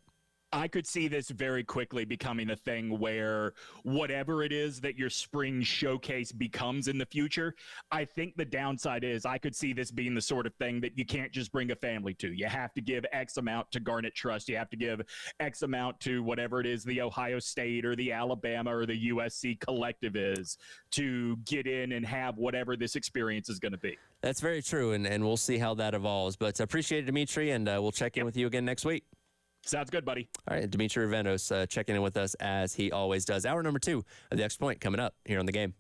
H: I could see this very quickly becoming a thing where whatever it is that your spring showcase becomes in the future, I think the downside is I could see this being the sort of thing that you can't just bring a family to. You have to give X amount to Garnet Trust. You have to give X amount to whatever it is the Ohio State or the Alabama or the USC collective is to get in and have whatever this experience is going to be.
A: That's very true, and we'll see how that evolves. But appreciate it, Dimitri, and we'll check in with you again next week.
H: Sounds good, buddy.
A: All right, Dimitri Ravenos checking in with us as he always does. Hour number 2 of the Extra Point coming up here on The Game.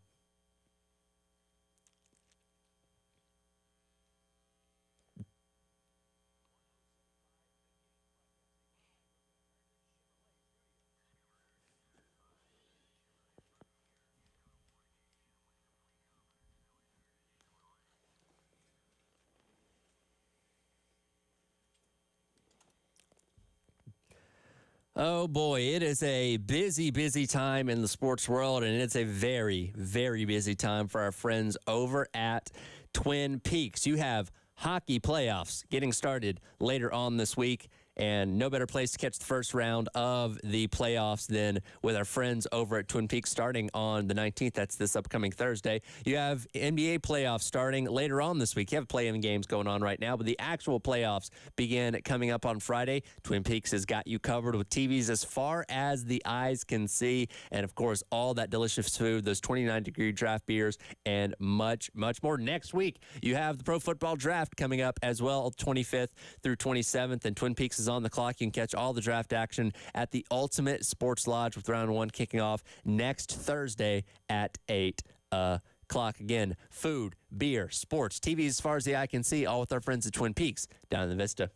A: Oh, boy, it is a busy, busy time in the sports world, and it's a very, very busy time for our friends over at Twin Peaks. You have hockey playoffs getting started later on this week, and no better place to catch the first round of the playoffs than with our friends over at Twin Peaks starting on the 19th. That's this upcoming Thursday. You have NBA playoffs starting later on this week. You have play-in games going on right now, but the actual playoffs begin coming up on Friday. Twin Peaks has got you covered with TVs as far as the eyes can see, and of course, all that delicious food, those 29-degree draft beers, and much, much more. Next week, you have the Pro Football Draft coming up as well, 25th through 27th, and Twin Peaks is on the clock. You can catch all the draft action at the Ultimate Sports Lodge with round 1 kicking off next Thursday at 8 o'clock. Again, food, beer, sports, TV as far as the eye can see, all with our friends at Twin Peaks down in the Vista.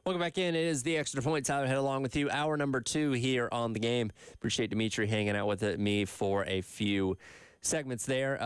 A: Welcome back in. It is the Extra Point. Tyler Head along with you. Hour number 2 here on the game. Appreciate Dimitri hanging out with me for a few segments there.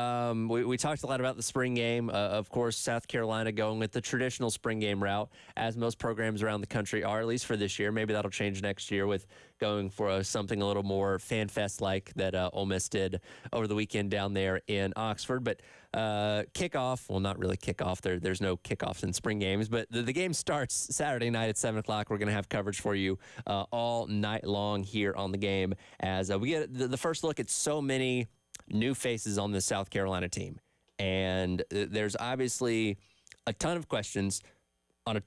A: We talked a lot about the spring game. Of course, South Carolina going with the traditional spring game route, as most programs around the country are, at least for this year. Maybe that'll change next year with going for something a little more fan fest-like that Ole Miss did over the weekend down there in Oxford. But kickoff, well, not really kickoff. There's no kickoffs in spring games, but the game starts Saturday night at 7 o'clock. We're going to have coverage for you all night long here on the game as we get the first look at so many new faces on the South Carolina team. And there's obviously a ton of questions on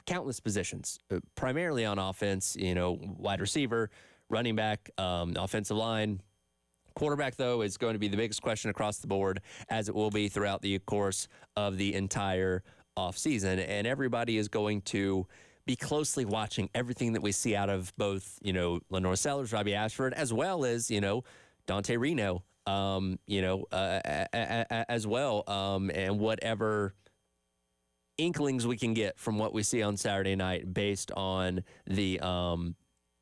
A: countless positions, primarily on offense, wide receiver, running back, offensive line. Quarterback, though, is going to be the biggest question across the board, as it will be throughout the course of the entire offseason. And everybody is going to be closely watching everything that we see out of both, Lenore Sellers, Robbie Ashford, as well as, Dante Reno, as well, and whatever inklings we can get from what we see on Saturday night based on the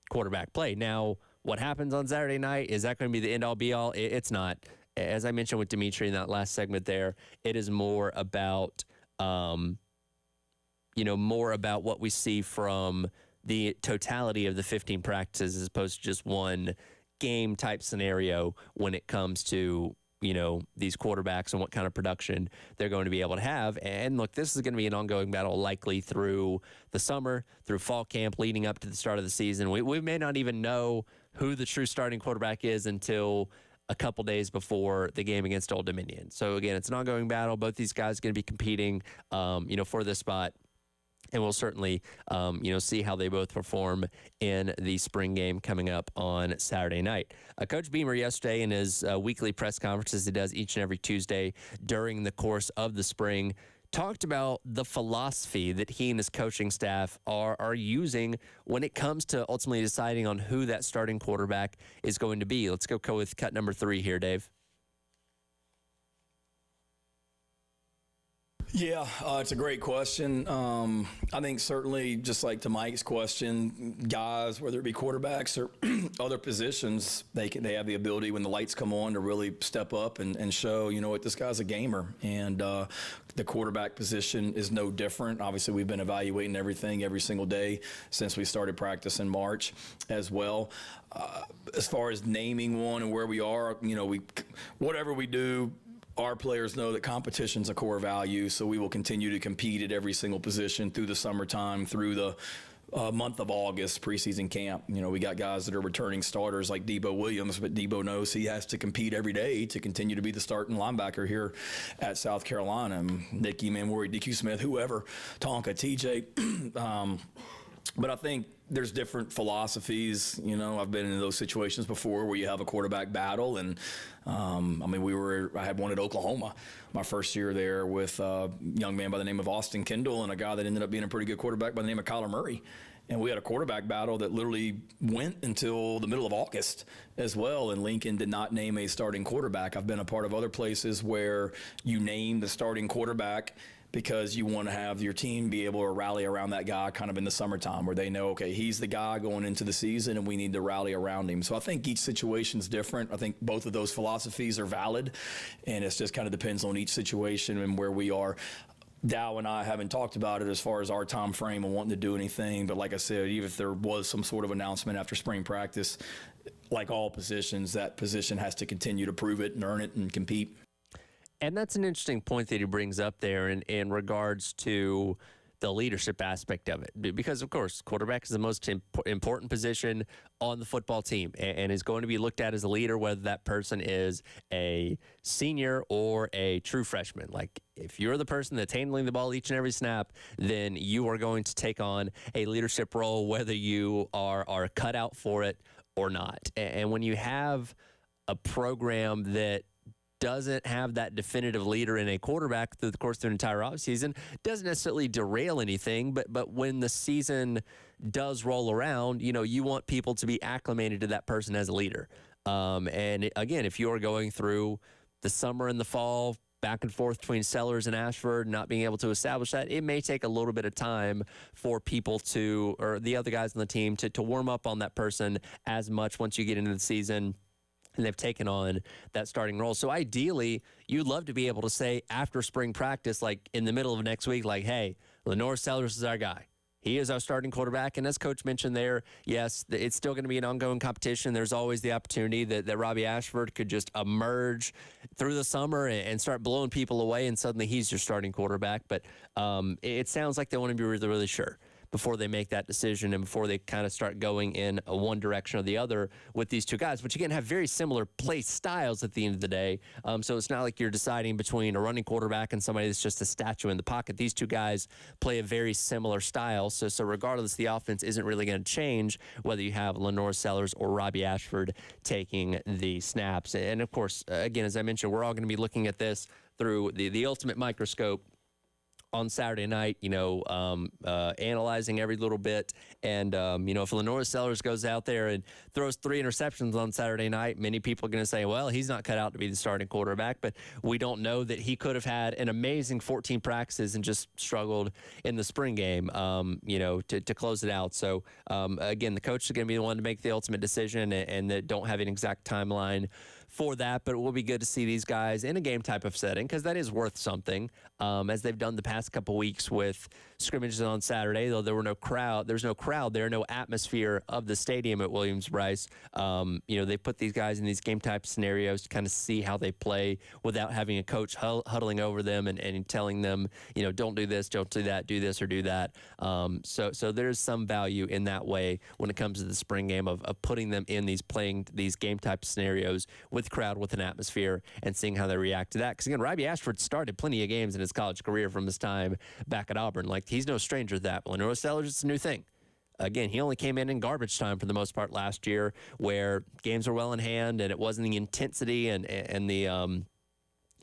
A: quarterback play. Now, what happens on Saturday night, is that going to be the end-all, be-all? It's not. As I mentioned with Dimitri in that last segment there, it is more about, more about what we see from the totality of the 15 practices as opposed to just one game type scenario when it comes to, these quarterbacks and what kind of production they're going to be able to have. And look, this is going to be an ongoing battle likely through the summer, through fall camp, leading up to the start of the season. We may not even know who the true starting quarterback is until a couple days before the game against Old Dominion. So again, it's an ongoing battle. Both these guys are going to be competing, for this spot. And we'll certainly, see how they both perform in the spring game coming up on Saturday night. Coach Beamer yesterday in his weekly press conferences he does each and every Tuesday during the course of the spring talked about the philosophy that he and his coaching staff are using when it comes to ultimately deciding on who that starting quarterback is going to be. Let's go with cut number 3 here, Dave.
I: Yeah, it's a great question. I think certainly, just like to Mike's question, guys, whether it be quarterbacks or other positions, they have the ability when the lights come on to really step up and show, what, this guy's a gamer. And the quarterback position is no different. Obviously, we've been evaluating everything every single day since we started practice in March as well. As far as naming one and where we are, whatever we do, our players know that competition's a core value, so we will continue to compete at every single position through the summertime, through the month of August, preseason camp. We got guys that are returning starters like Debo Williams, but Debo knows he has to compete every day to continue to be the starting linebacker here at South Carolina. Nicky Manwari, DQ Smith, whoever, Tonka, TJ. But I think there's different philosophies. I've been in those situations before where you have a quarterback battle. And, I had one at Oklahoma my first year there with a young man by the name of Austin Kendall and a guy that ended up being a pretty good quarterback by the name of Kyler Murray. And we had a quarterback battle that literally went until the middle of August as well, and Lincoln did not name a starting quarterback. I've been a part of other places where you name the starting quarterback because you want to have your team be able to rally around that guy kind of in the summertime where they know, okay, he's the guy going into the season and we need to rally around him. So I think each situation's different. I think both of those philosophies are valid, and it just kind of depends on each situation and where we are. Dow and I haven't talked about it as far as our time frame and wanting to do anything, but like I said, even if there was some sort of announcement after spring practice, like all positions, that position has to continue to prove it and earn it and compete.
A: And that's an interesting point that he brings up there in regards to the leadership aspect of it. Because, of course, quarterback is the most important position on the football team and is going to be looked at as a leader, whether that person is a senior or a true freshman. Like, if you're the person that's handling the ball each and every snap, then you are going to take on a leadership role, whether you are cut out for it or not. And when you have a program that doesn't have that definitive leader in a quarterback through the course of the entire offseason, doesn't necessarily derail anything, but when the season does roll around, you want people to be acclimated to that person as a leader. And again, if you're going through the summer and the fall back and forth between Sellers and Ashford, not being able to establish that, it may take a little bit of time for people to, or the other guys on the team, to warm up on that person as much once you get into the season and they've taken on that starting role. So ideally, you'd love to be able to say after spring practice, like in the middle of next week, like, hey, Lenore Sellers is our guy. He is our starting quarterback. And as Coach mentioned there, yes, it's still going to be an ongoing competition. There's always the opportunity that Robbie Ashford could just emerge through the summer and start blowing people away, and suddenly he's your starting quarterback. But it sounds like they want to be really, really sure before they make that decision and before they kind of start going in one direction or the other with these two guys, which again have very similar play styles at the end of the day. So it's not like you're deciding between a running quarterback and somebody that's just a statue in the pocket. These two guys play a very similar style. So regardless, the offense isn't really going to change whether you have Lenore Sellers or Robbie Ashford taking the snaps. And of course, again, as I mentioned, we're all going to be looking at this through the ultimate microscope on Saturday night, analyzing every little bit. And, if Lenore Sellers goes out there and throws 3 interceptions on Saturday night, many people are going to say, well, he's not cut out to be the starting quarterback. But we don't know that he could have had an amazing 14 practices and just struggled in the spring game, to close it out. So, again, the coach is going to be the one to make the ultimate decision, and that don't have an exact timeline for that, but it will be good to see these guys in a game type of setting, because that is worth something, as they've done the past couple weeks with scrimmages on Saturday. Though there's no crowd there, no atmosphere of the stadium at Williams-Brice. They put these guys in these game type scenarios to kind of see how they play without having a coach huddling over them and telling them, don't do this, don't do that, do this or do that. So there's some value in that way when it comes to the spring game of putting them in playing these game type scenarios with crowd, with an atmosphere, and seeing how they react to that. Because again, Robbie Ashford started plenty of games in his college career from his time back at Auburn. Like, he's no stranger to that. Lenore Sellers, it's a new thing. Again, he only came in garbage time for the most part last year, where games were well in hand and it wasn't the intensity and the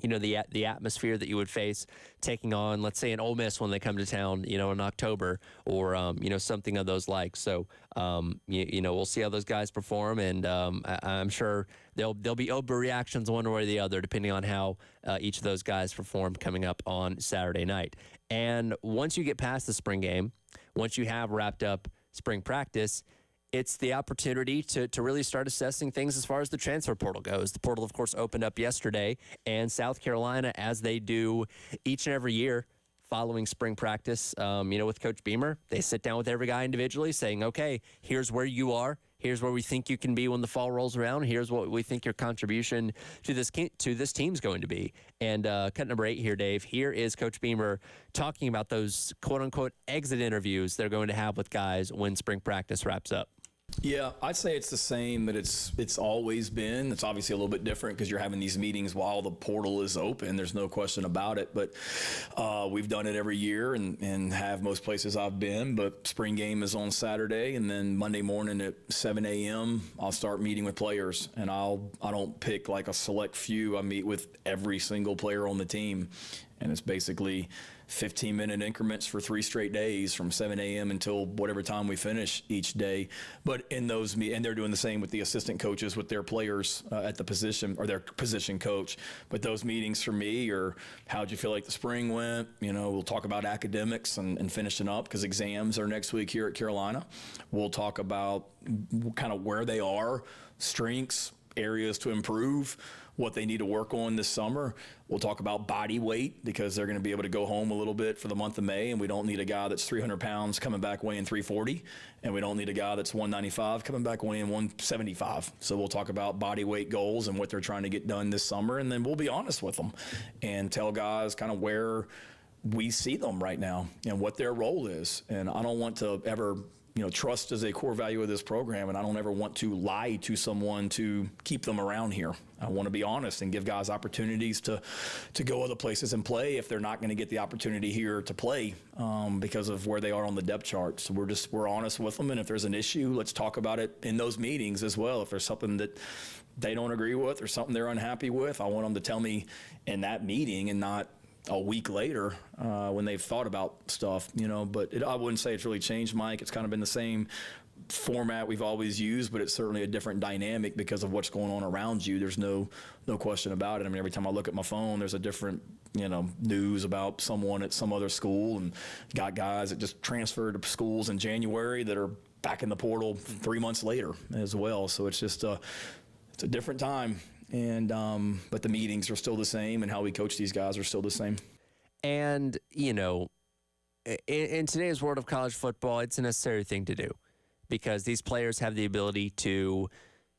A: the atmosphere that you would face taking on, let's say, an Ole Miss when they come to town, in October, or something of those like. So we'll see how those guys perform, and I'm sure there'll be overreactions one way or the other depending on how each of those guys perform coming up on Saturday night. And once you get past the spring game, once you have wrapped up spring practice, it's the opportunity to really start assessing things as far as the transfer portal goes. The portal, of course, opened up yesterday, and South Carolina, as they do each and every year following spring practice, with Coach Beamer, they sit down with every guy individually saying, okay, here's where you are. Here's where we think you can be when the fall rolls around. Here's what we think your contribution to this team's going to be. And cut number 8 here, Dave. Here is Coach Beamer talking about those quote-unquote exit interviews they're going to have with guys when spring practice wraps up.
I: Yeah, I'd say it's the same that it's always been. It's obviously a little bit different because you're having these meetings while the portal is open. There's no question about it. But we've done it every year and have most places I've been. But spring game is on Saturday, and then Monday morning at 7 a.m. I'll start meeting with players. And I don't pick like a select few. I meet with every single player on the team. And it's basically 15-minute increments for 3 straight days from 7 a.m. until whatever time we finish each day. But in those and they're doing the same with the assistant coaches with their players at the position, or their position coach. But those meetings for me are, how'd you feel like the spring went? We'll talk about academics and finishing up, because exams are next week here at Carolina. We'll talk about kind of where they are, strengths, areas to improve, what they need to work on this summer. We'll talk about body weight, because they're going to be able to go home a little bit for the month of May, and we don't need a guy that's 300 pounds coming back weighing 340, and we don't need a guy that's 195 coming back weighing 175. So we'll talk about body weight goals and what they're trying to get done this summer, and then we'll be honest with them and tell guys kind of where we see them right now and what their role is. And I don't want to ever trust is a core value of this program, and I don't ever want to lie to someone to keep them around here. I want to be honest and give guys opportunities to go other places and play if they're not going to get the opportunity here to play because of where they are on the depth chart. So we're honest with them, and if there's an issue, let's talk about it in those meetings as well. If there's something that they don't agree with or something they're unhappy with, I want them to tell me in that meeting and not a week later when they've thought about stuff, But I wouldn't say it's really changed, Mike. It's kind of been the same format we've always used, but it's certainly a different dynamic because of what's going on around you. There's no question about it. I mean, every time I look at my phone, there's a different, news about someone at some other school, and got guys that just transferred to schools in January that are back in the portal 3 months later as well. So it's just it's a different time. And but the meetings are still the same, and how we coach these guys are still the same.
A: And, in today's world of college football, it's a necessary thing to do, because these players have the ability to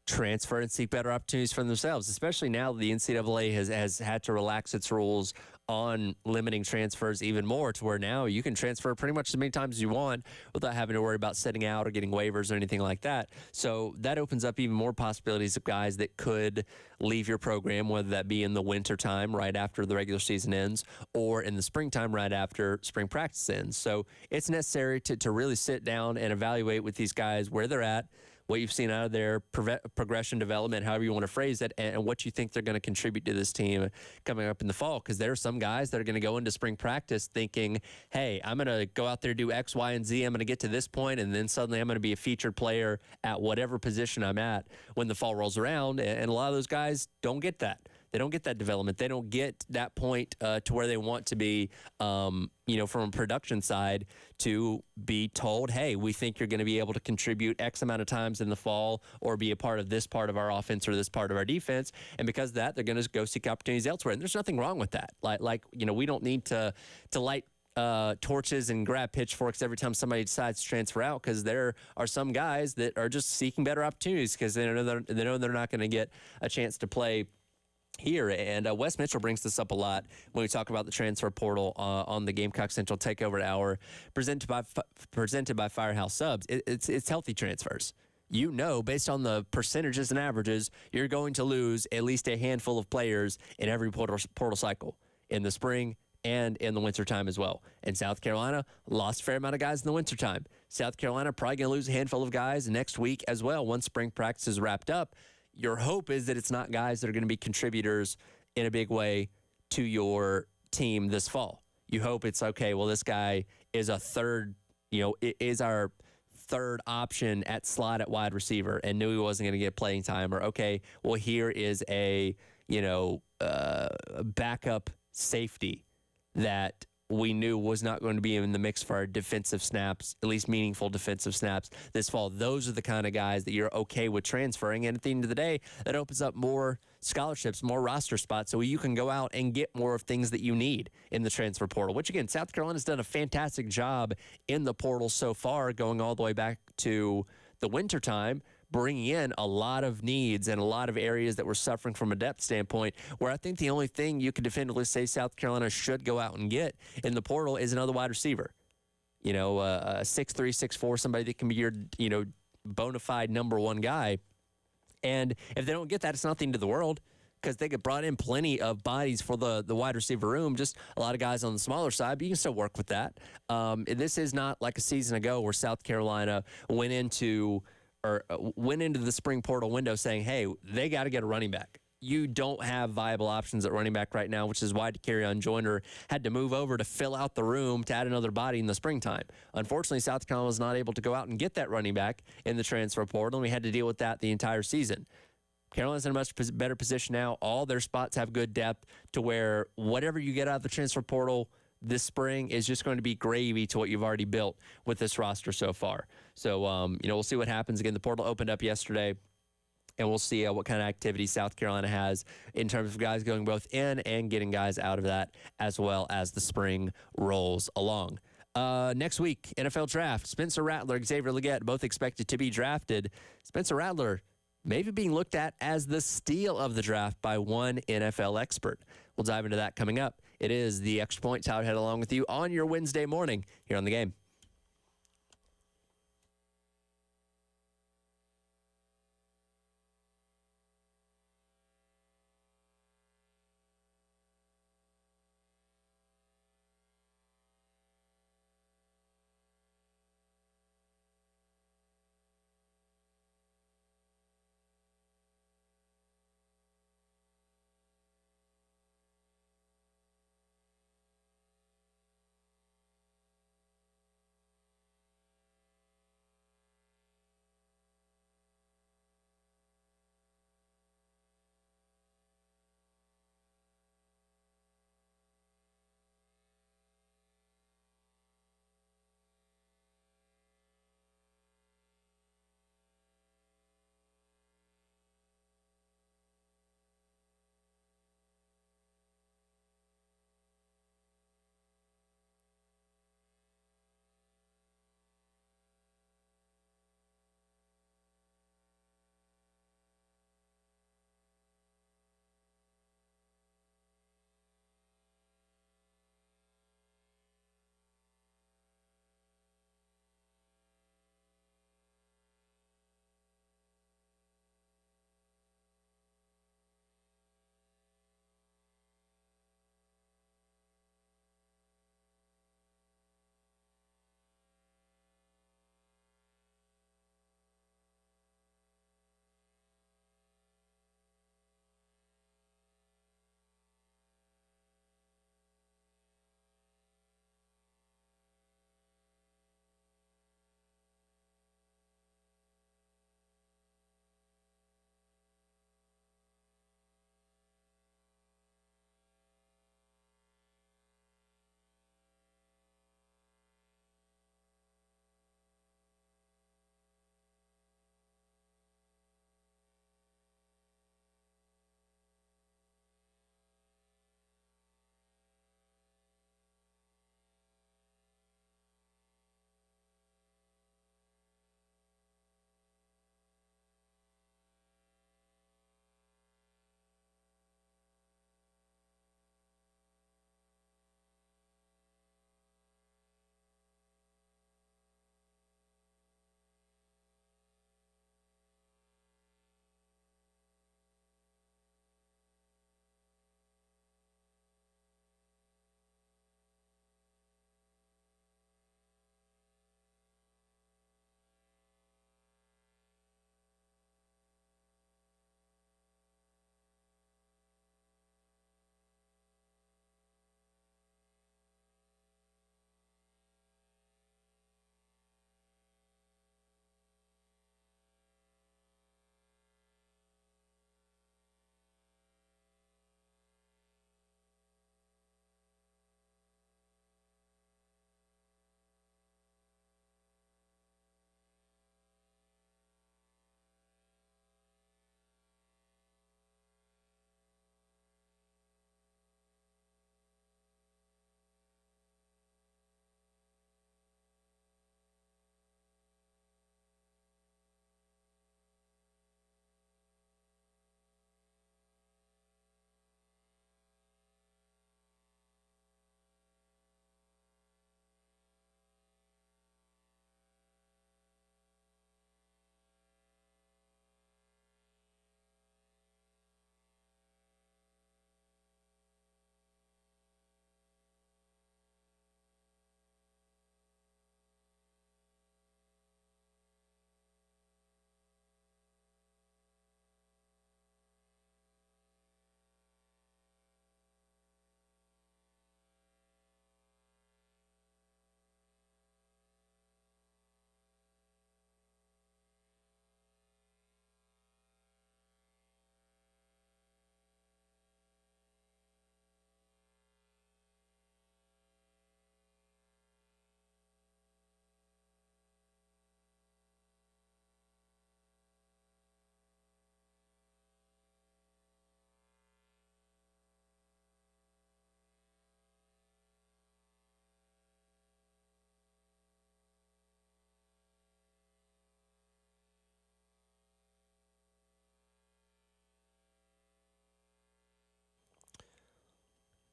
A: transfer and seek better opportunities for themselves, especially now that the NCAA has had to relax its rules on limiting transfers even more, to where now you can transfer pretty much as many times as you want without having to worry about sitting out or getting waivers or anything like that. So that opens up even more possibilities of guys that could leave your program, whether that be in the wintertime right after the regular season ends, or in the springtime right after spring practice ends. So it's necessary to really sit down and evaluate with these guys where they're at, what you've seen out of their progression development, however you want to phrase it, and what you think they're going to contribute to this team coming up in the fall. Because there are some guys that are going to go into spring practice thinking, hey, I'm going to go out there, do X, Y, and Z. I'm going to get to this point, and then suddenly I'm going to be a featured player at whatever position I'm at when the fall rolls around. And a lot of those guys don't get that. They don't get that development. They don't get that point to where they want to be, from a production side, to be told, hey, we think you're going to be able to contribute X amount of times in the fall, or be a part of this part of our offense or this part of our defense. And because of that, they're going to go seek opportunities elsewhere. And there's nothing wrong with that. We don't need to light torches and grab pitchforks every time somebody decides to transfer out, because there are some guys that are just seeking better opportunities because they know they're not going to get a chance to play here. And Wes Mitchell brings this up a lot when we talk about the transfer portal on the Gamecock Central Takeover Hour, presented by Firehouse Subs. It's healthy transfers. Based on the percentages and averages, you're going to lose at least a handful of players in every portal cycle, in the spring and in the wintertime as well. And South Carolina lost a fair amount of guys in the wintertime. South Carolina probably going to lose a handful of guys next week as well once spring practice is wrapped up. Your hope is that it's not guys that are going to be contributors in a big way to your team this fall. You hope it's, okay, well, this guy is a third, is our third option at slot at wide receiver and knew he wasn't going to get playing time. Or, okay, well, here is a, backup safety that we knew was not going to be in the mix for our defensive snaps, at least meaningful defensive snaps this fall. Those are the kind of guys that you're okay with transferring. And at the end of the day, that opens up more scholarships, more roster spots, so you can go out and get more of things that you need in the transfer portal, which, again, South Carolina's done a fantastic job in the portal so far, going all the way back to the wintertime, bringing in a lot of needs and a lot of areas that were suffering from a depth standpoint, where I think the only thing you could definitively say South Carolina should go out and get in the portal is another wide receiver. A 6'3", 6'4", somebody that can be your, bona fide number one guy. And if they don't get that, it's not the end of the world, because they get brought in plenty of bodies for the wide receiver room, just a lot of guys on the smaller side, but you can still work with that. This is not like a season ago where South Carolina went into the spring portal window saying, hey, they got to get a running back. You don't have viable options at running back right now, which is why Carryon Joyner had to move over to fill out the room to add another body in the springtime. Unfortunately, South Carolina was not able to go out and get that running back in the transfer portal, and we had to deal with that the entire season. Carolina's in a much better position now. All their spots have good depth to where whatever you get out of the transfer portal this spring is just going to be gravy to what you've already built with this roster so far. So, we'll see what happens. Again, the portal opened up yesterday, and we'll see what kind of activity South Carolina has in terms of guys going both in and getting guys out of that, as well as the spring rolls along. Next week, NFL draft. Spencer Rattler, Xavier Legette, both expected to be drafted. Spencer Rattler maybe being looked at as the steal of the draft by one NFL expert. We'll dive into that coming up. It is the Extra Point. Tyler Head along with you on your Wednesday morning here on The Game.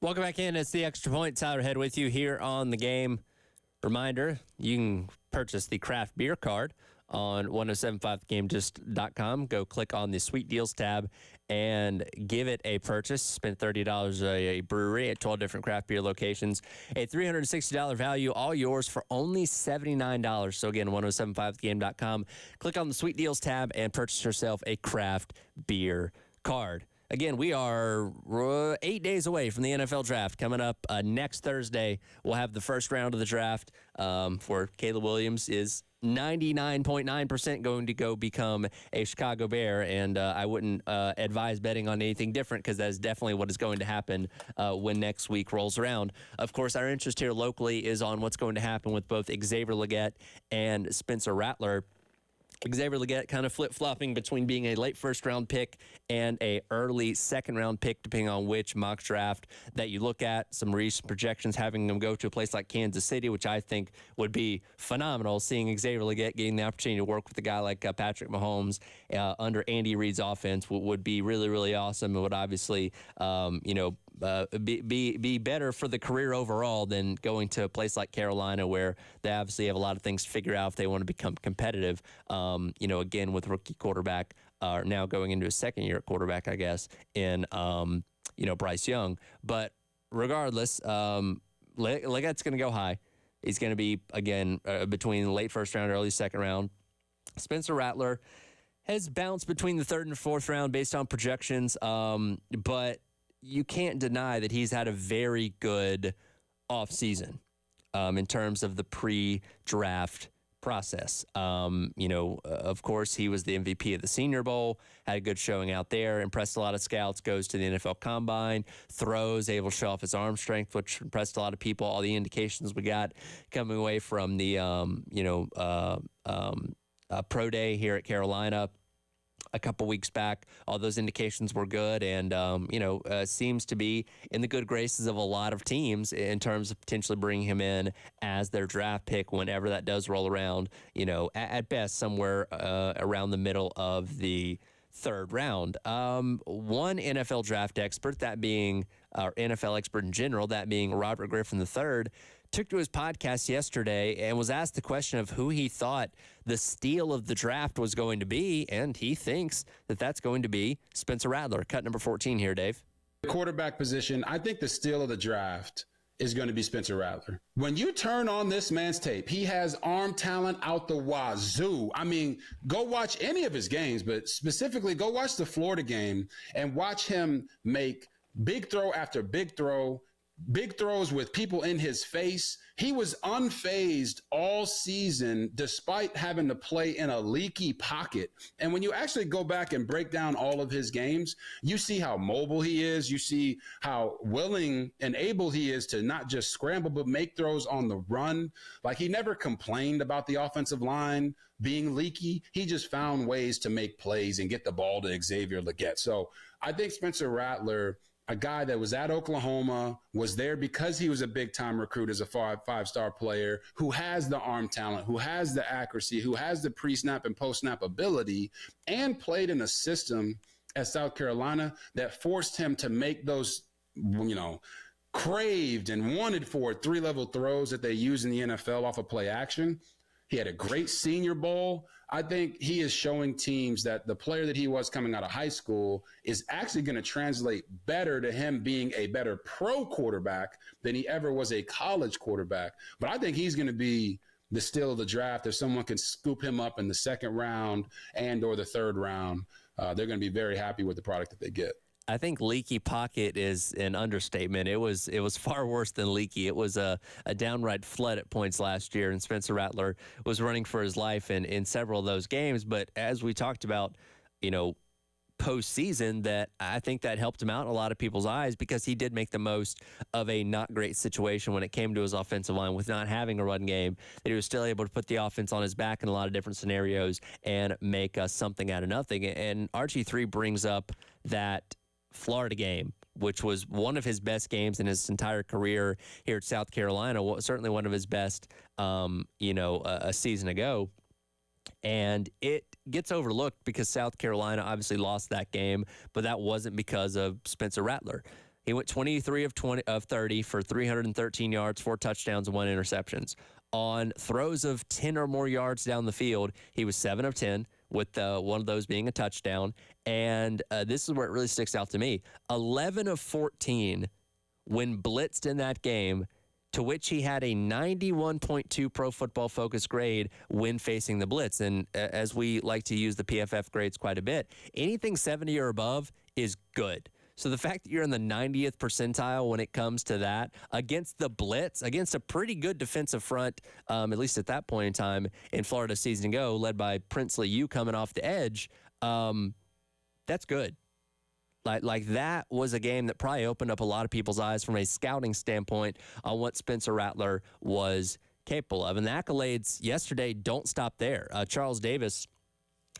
A: Welcome back in. It's the Extra Point. Tyler Head with you here on the game. Reminder, you can purchase the craft beer card on 1075thegame.com. Go click on the Sweet Deals tab and give it a purchase. Spend $30 a brewery at 12 different craft beer locations. A $360 value, all yours for only $79. So again, 1075thegame.com. Click on the Sweet Deals tab and purchase yourself a craft beer card. Again, we are 8 days away from the NFL draft. Coming up next Thursday, we'll have the first round of the draft for Caleb Williams is 99.9% going to go become a Chicago Bear, and I wouldn't advise betting on anything different because that is definitely what is going to happen when next week rolls around. Of course, our interest here locally is on what's going to happen with both Xavier Legette and Spencer Rattler. Xavier Legette kind of flip-flopping between being a late first-round pick and a early second-round pick, depending on which mock draft that you look at. Some recent projections having them go to a place like Kansas City, which I think would be phenomenal, seeing Xavier Legette getting the opportunity to work with a guy like Patrick Mahomes under Andy Reid's offense would be really, really awesome and would obviously, be better for the career overall than going to a place like Carolina, where they obviously have a lot of things to figure out if they want to become competitive. Again, with rookie quarterback, now going into a second-year quarterback, I guess, in Bryce Young. But regardless, Legette's going to go high. He's going to be, again, between late first round, early second round. Spencer Rattler has bounced between the third and fourth round based on projections, but you can't deny that he's had a very good offseason in terms of the pre-draft process. Of course, he was the MVP of the Senior Bowl, had a good showing out there, impressed a lot of scouts, goes to the NFL Combine, throws, able to show off his arm strength, which impressed a lot of people. All the indications we got coming away from the, pro day here at Carolina a couple weeks back, all those indications were good, and seems to be in the good graces of a lot of teams in terms of potentially bringing him in as their draft pick whenever that does roll around. At best somewhere around the middle of the third round. One NFL draft expert, that being our NFL expert in general, that being Robert Griffin III, took to his podcast yesterday and was asked the question of who he thought the steal of the draft was going to be, and he thinks that that's going to be Spencer Rattler. Cut number 14 here, Dave.
J: The quarterback position, I think the steal of the draft is going to be Spencer Rattler. When you turn on this man's tape, he has arm talent out the wazoo. I mean, go watch any of his games, but specifically go watch the Florida game and watch him make big throw after big throw, big throws with people in his face. He was unfazed all season despite having to play in a leaky pocket. And when you actually go back and break down all of his games, you see how mobile he is. You see how willing and able he is to not just scramble, but make throws on the run. Like, he never complained about the offensive line being leaky. He just found ways to make plays and get the ball to Xavier Legette. So I think Spencer Rattler, a guy that was at Oklahoma, was there because he was a big-time recruit as a five-star player, who has the arm talent, who has the accuracy, who has the pre-snap and post-snap ability, and played in a system at South Carolina that forced him to make those, craved and wanted for three-level throws that they use in the NFL off of play action. He had a great Senior Bowl. I think he is showing teams that the player that he was coming out of high school is actually going to translate better to him being a better pro quarterback than he ever was a college quarterback. But I think he's going to be the steal of the draft. If someone can scoop him up in the second round and or the third round, they're going to be very happy with the product that they get.
A: I think leaky pocket is an understatement. It was far worse than leaky. It was a downright flood at points last year, and Spencer Rattler was running for his life in several of those games. But as we talked about, postseason, that I think that helped him out in a lot of people's eyes, because he did make the most of a not great situation when it came to his offensive line with not having a run game, that he was still able to put the offense on his back in a lot of different scenarios and make something out of nothing. And RG3 brings up that Florida game, which was one of his best games in his entire career here at South Carolina, certainly one of his best, a season ago. And it gets overlooked because South Carolina obviously lost that game, but that wasn't because of Spencer Rattler. He went 23 of 30 for 313 yards, 4 touchdowns, and 1 interceptions. On throws of 10 or more yards down the field, he was 7 of 10, with one of those being a touchdown. And this is where it really sticks out to me. 11 of 14 when blitzed in that game, to which he had a 91.2 Pro Football Focus grade when facing the blitz. And as we like to use the PFF grades quite a bit, anything 70 or above is good. So the fact that you're in the 90th percentile when it comes to that against the blitz, against a pretty good defensive front, at least at that point in time in Florida season ago, led by Princely U coming off the edge, that's good. Like that was a game that probably opened up a lot of people's eyes from a scouting standpoint on what Spencer Rattler was capable of. And the accolades yesterday don't stop there. Charles Davis,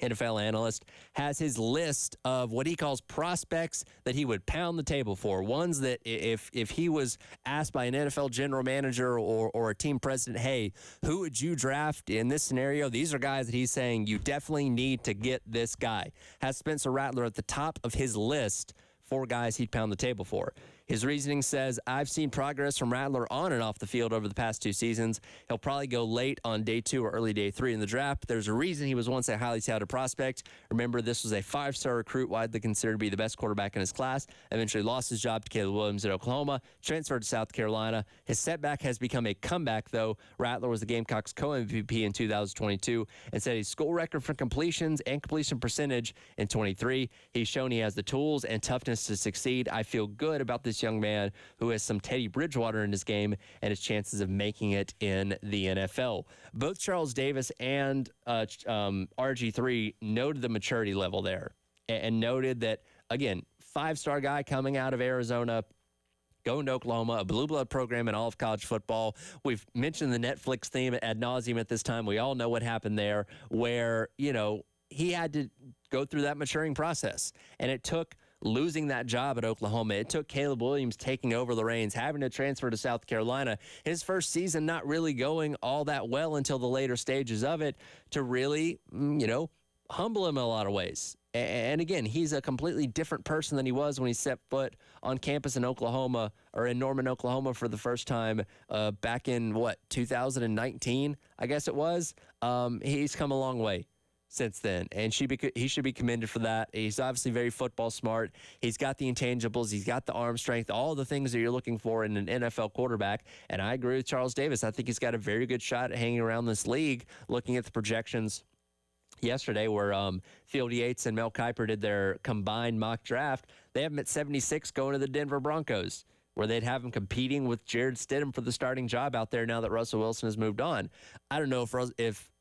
A: NFL analyst, has his list of what he calls prospects that he would pound the table for. Ones that if he was asked by an NFL general manager or a team president, hey, who would you draft in this scenario? These are guys that he's saying you definitely need to get this guy. Has Spencer Rattler at the top of his list for guys he'd pound the table for. His reasoning says, I've seen progress from Rattler on and off the field over the past 2 seasons. He'll probably go late on day 2 or early day 3 in the draft. There's a reason he was once a highly touted prospect. Remember, this was a 5-star recruit, widely considered to be the best quarterback in his class. Eventually lost his job to Caleb Williams at Oklahoma, transferred to South Carolina. His setback has become a comeback, though. Rattler was the Gamecocks' co-MVP in 2022 and set a school record for completions and completion percentage in 23. He's shown he has the tools and toughness to succeed. I feel good about this young man who has some Teddy Bridgewater in his game and his chances of making it in the NFL. Both Charles Davis and RG3 noted the maturity level there and noted that, again, 5-star guy coming out of Arizona, going to Oklahoma, a blue blood program in all of college football. We've mentioned the Netflix theme ad nauseum at this time. We all know what happened there, where, you know, he had to go through that maturing process. And it took losing that job at Oklahoma. It took Caleb Williams taking over the reins, having to transfer to South Carolina. His first season not really going all that well until the later stages of it to really, humble him in a lot of ways. And again, he's a completely different person than he was when he set foot on campus in Oklahoma, or in Norman, Oklahoma for the first time back in, 2019, I guess it was. He's come a long way since then, and he should be commended for that. He's obviously very football smart. He's got the intangibles. He's got the arm strength, all the things that you're looking for in an NFL quarterback. And I agree with Charles Davis. I think he's got a very good shot at hanging around this league, looking at the projections yesterday where Field Yates and Mel Kiper did their combined mock draft. They have him at 76 going to the Denver Broncos, where they'd have him competing with Jared Stidham for the starting job out there now that Russell Wilson has moved on. I don't know if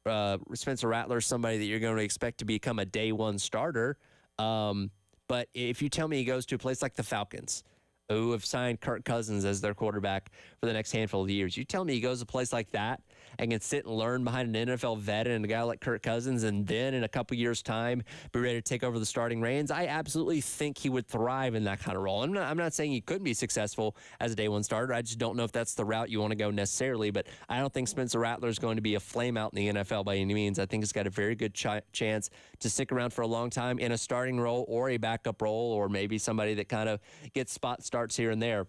A: Spencer Rattler is somebody that you're going to expect to become a day one starter. But if you tell me he goes to a place like the Falcons, who have signed Kirk Cousins as their quarterback for the next handful of years, you tell me he goes to a place like that and can sit and learn behind an NFL vet and a guy like Kirk Cousins, and then in a couple years' time be ready to take over the starting reins, I absolutely think he would thrive in that kind of role. I'm not saying he couldn't be successful as a day one starter. I just don't know if that's the route you want to go necessarily, but I don't think Spencer Rattler is going to be a flame out in the NFL by any means. I think he's got a very good chance to stick around for a long time in a starting role or a backup role, or maybe somebody that kind of gets spot starts here and there.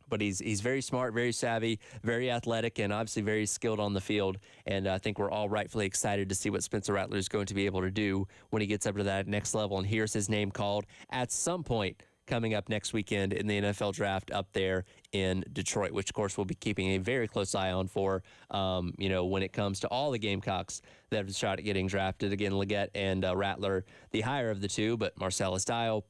A: But he's very smart, very savvy, very athletic, and obviously very skilled on the field. And I think we're all rightfully excited to see what Spencer Rattler is going to be able to do when he gets up to that next level and hears his name called at some point coming up next weekend in the NFL draft up there in Detroit, which, of course, we'll be keeping a very close eye on for, when it comes to all the Gamecocks that have a shot at getting drafted. Again, Leggett and Rattler, the higher of the two, but Marcellus Dial,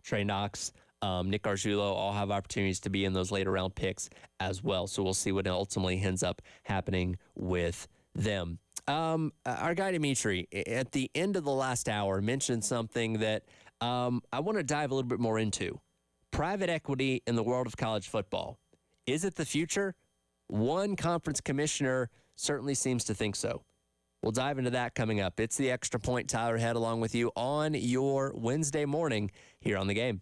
A: Trey Knox, Nick Arjulo all have opportunities to be in those later round picks as well. So we'll see what ultimately ends up happening with them. Our guy Dimitri, at the end of the last hour, mentioned something that I want to dive a little bit more into. Private equity in the world of college football. Is it the future? One conference commissioner certainly seems to think so. We'll dive into that coming up. It's the Extra Point. Tyler Head along with you on your Wednesday morning here on The Game.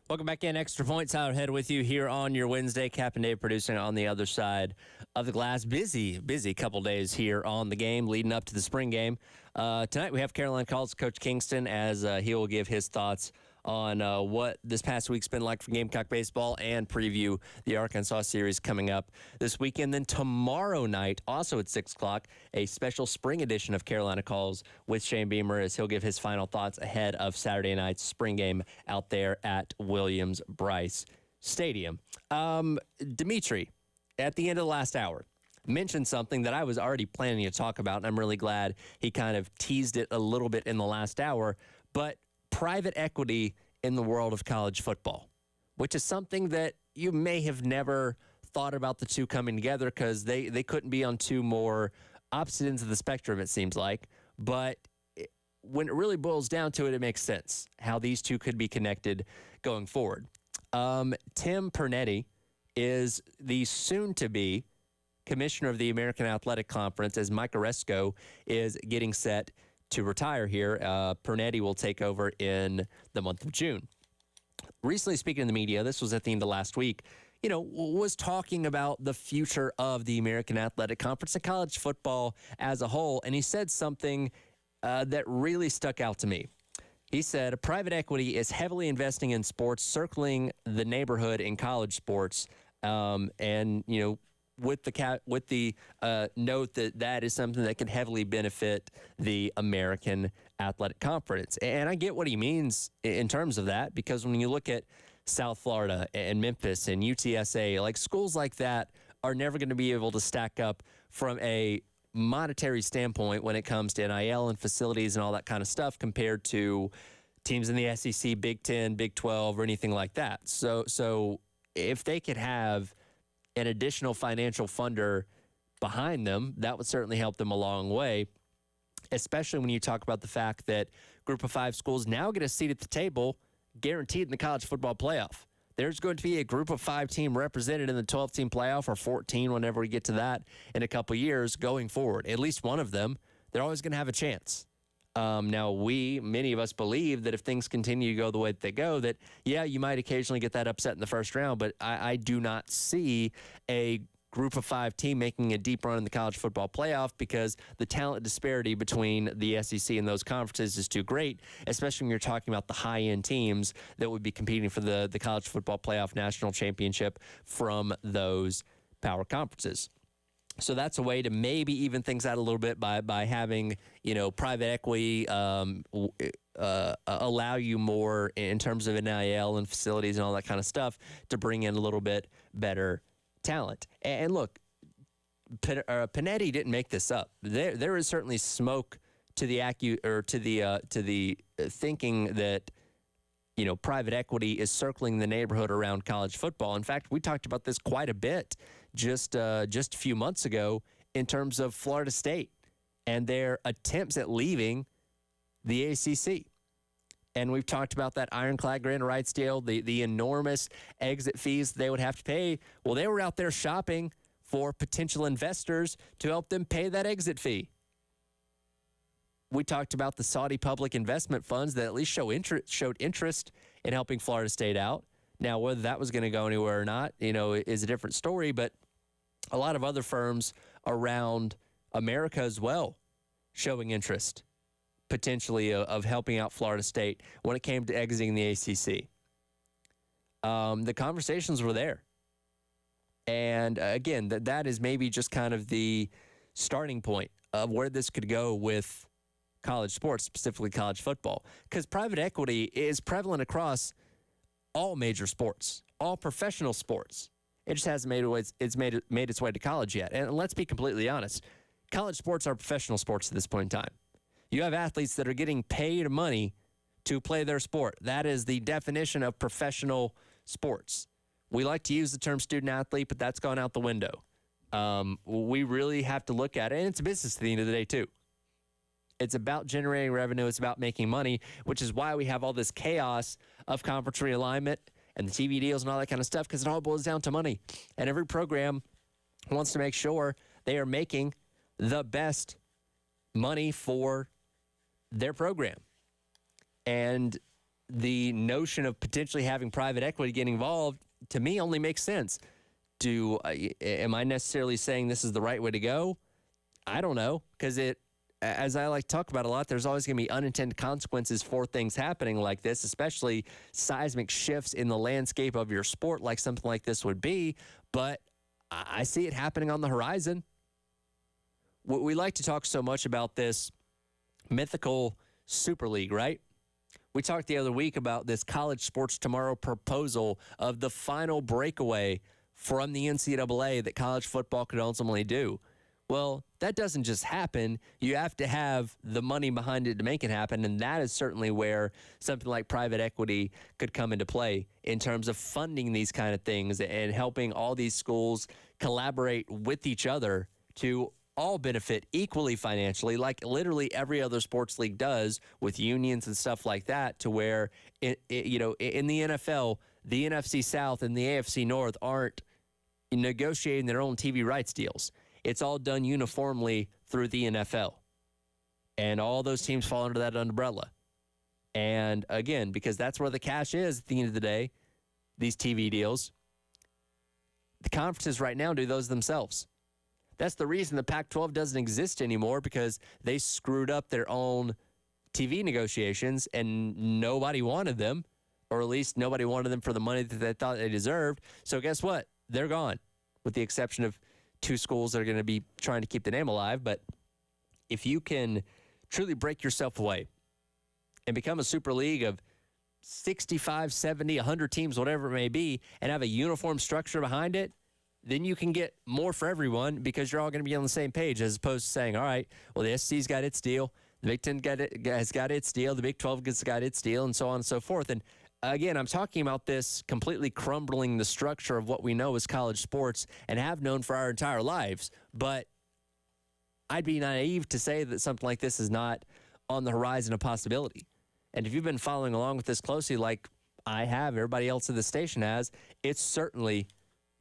A: Welcome back in. Extra Points. Tyler Head with you here on your Wednesday. Cap and Dave producing on the other side of the glass. Busy couple days here on the game leading up to the spring game. Tonight we have Carolina College coach Kingston as he will give his thoughts on what this past week's been like for Gamecock baseball and preview the Arkansas series coming up this weekend. Then tomorrow night, also at 6 o'clock, a special spring edition of Carolina Calls with Shane Beamer as he'll give his final thoughts ahead of Saturday night's spring game out there at Williams-Brice Stadium. Dimitri, at the end of the last hour, mentioned something that I was already planning to talk about, and I'm really glad he kind of teased it a little bit in the last hour, but private equity in the world of college football, which is something that you may have never thought about the two coming together because they couldn't be on two more opposite ends of the spectrum, it seems like. But when it really boils down to it, it makes sense how these two could be connected going forward. Tim Pernetti is the soon-to-be commissioner of the American Athletic Conference as Mike Oresco is getting set to retire here. Pernetti will take over in the month of June. Recently speaking in the media, this was at the end of last week, was talking about the future of the American Athletic Conference and college football as a whole, and he said something that really stuck out to me. He said, private equity is heavily investing in sports, circling the neighborhood in college sports, with the note that is something that can heavily benefit the American Athletic Conference. And I get what he means in terms of that, because when you look at South Florida and Memphis and UTSA, like schools like that are never going to be able to stack up from a monetary standpoint when it comes to NIL and facilities and all that kind of stuff compared to teams in the SEC, Big 10, Big 12, or anything like that. So if they could have an additional financial funder behind them, that would certainly help them a long way, especially when you talk about the fact that Group of 5 schools now get a seat at the table guaranteed in the college football playoff. There's going to be a Group of 5 team represented in the 12-team playoff, or 14 whenever we get to that in a couple years going forward. At least one of them, they're always going to have a chance. Now, many of us believe that if things continue to go the way that they go, that, yeah, you might occasionally get that upset in the first round, but I do not see a Group of 5 team making a deep run in the college football playoff because the talent disparity between the SEC and those conferences is too great, especially when you're talking about the high-end teams that would be competing for the college football playoff national championship from those power conferences. So that's a way to maybe even things out a little bit by having, private equity allow you more in terms of NIL and facilities and all that kind of stuff to bring in a little bit better talent. And look, Panetti didn't make this up. There is certainly smoke to the thinking that private equity is circling the neighborhood around college football. In fact, we talked about this quite a bit just a few months ago in terms of Florida State and their attempts at leaving the ACC. And we've talked about that ironclad grant of rights deal, the enormous exit fees they would have to pay. Well, they were out there shopping for potential investors to help them pay that exit fee. We talked about the Saudi public investment funds that at least showed interest in helping Florida State out. Now, whether that was going to go anywhere or not, is a different story. But a lot of other firms around America as well showing interest, potentially, of helping out Florida State when it came to exiting the ACC. The conversations were there. And again, that is maybe just kind of the starting point of where this could go with college sports, specifically college football, because private equity is prevalent across all major sports, all professional sports. It just hasn't made its way to college yet. And let's be completely honest, college sports are professional sports at this point in time. You have athletes that are getting paid money to play their sport. That is the definition of professional sports. We like to use the term student athlete, but that's gone out the window. We really have to look at it, and it's a business at the end of the day too. It's about generating revenue. It's about making money, which is why we have all this chaos of conference realignment and the TV deals and all that kind of stuff, because it all boils down to money. And every program wants to make sure they are making the best money for their program. And the notion of potentially having private equity get involved, to me, only makes sense. Am I necessarily saying this is the right way to go? I don't know, because as I like to talk about a lot, there's always going to be unintended consequences for things happening like this, especially seismic shifts in the landscape of your sport like something like this would be. But I see it happening on the horizon. We like to talk so much about this mythical Super League, right? We talked the other week about this College Sports Tomorrow proposal of the final breakaway from the NCAA that college football could ultimately do. Well, that doesn't just happen. You have to have the money behind it to make it happen, and that is certainly where something like private equity could come into play in terms of funding these kind of things and helping all these schools collaborate with each other to all benefit equally financially, like literally every other sports league does with unions and stuff like that, to where, in the NFL, the NFC South and the AFC North aren't negotiating their own TV rights deals. It's all done uniformly through the NFL. And all those teams fall under that umbrella. And again, because that's where the cash is at the end of the day, these TV deals, the conferences right now do those themselves. That's the reason the Pac-12 doesn't exist anymore, because they screwed up their own TV negotiations and nobody wanted them, or at least nobody wanted them for the money that they thought they deserved. So guess what? They're gone, with the exception of 2 schools that are going to be trying to keep the name alive. But if you can truly break yourself away and become a super league of 65, 70, 100 teams, whatever it may be, and have a uniform structure behind it, then you can get more for everyone, because you're all going to be on the same page, as opposed to saying, all right, well, the SEC's got its deal, the Big Ten has got its deal, the Big 12 has got its deal, and so on and so forth. And again, I'm talking about this completely crumbling the structure of what we know as college sports and have known for our entire lives. But I'd be naive to say that something like this is not on the horizon of possibility. And if you've been following along with this closely, like I have, everybody else at the station has, it certainly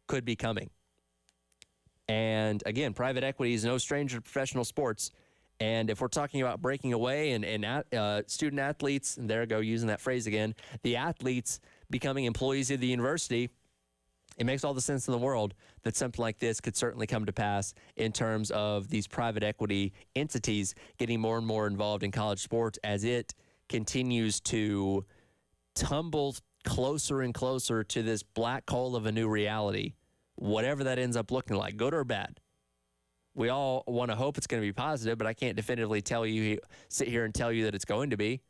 A: could be coming. And again, private equity is no stranger to professional sports. And if we're talking about breaking away and student athletes, and there I go using that phrase again, the athletes becoming employees of the university, it makes all the sense in the world that something like this could certainly come to pass in terms of these private equity entities getting more and more involved in college sports as it continues to tumble closer and closer to this black hole of a new reality, whatever that ends up looking like, good or bad. We all want to hope it's going to be positive, but I can't definitively sit here and tell you that it's going to be,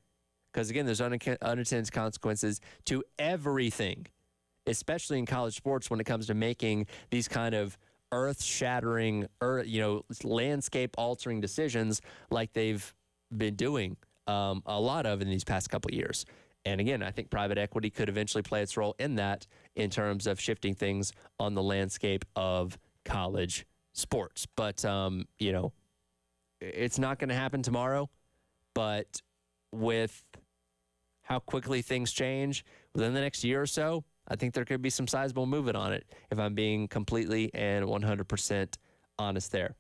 A: because again, there's unintended consequences to everything, especially in college sports when it comes to making these kind of earth-shattering, landscape-altering decisions like they've been doing a lot of in these past couple of years. And again, I think private equity could eventually play its role in that, in terms of shifting things on the landscape of college sports. But, it's not going to happen tomorrow. But with how quickly things change within the next year or so, I think there could be some sizable movement on it, if I'm being completely and 100% honest there.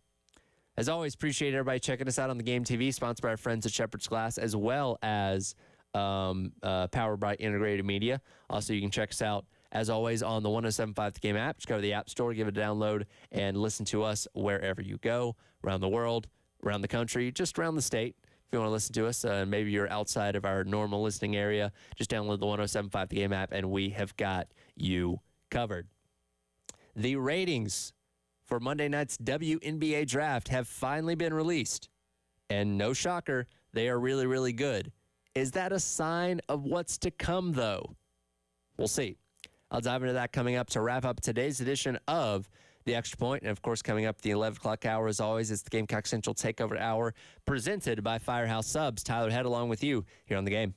A: As always, appreciate everybody checking us out on the Game TV, sponsored by our friends at Shepherd's Glass, as well as powered by Integrated Media. Also, you can check us out, as always, on the 107.5 The Game app. Just go to the App Store, give it a download, and listen to us wherever you go, around the world, around the country, just around the state. If you want to listen to us, maybe you're outside of our normal listening area, just download the 107.5 The Game app, and we have got you covered. The ratings for Monday night's WNBA draft have finally been released. And no shocker, they are really, really good. Is that a sign of what's to come, though? We'll see. I'll dive into that coming up to wrap up today's edition of The Extra Point. And, of course, coming up the 11 o'clock hour, as always, it's the Gamecock Central Takeover Hour, presented by Firehouse Subs. Tyler Head along with you here on The Game.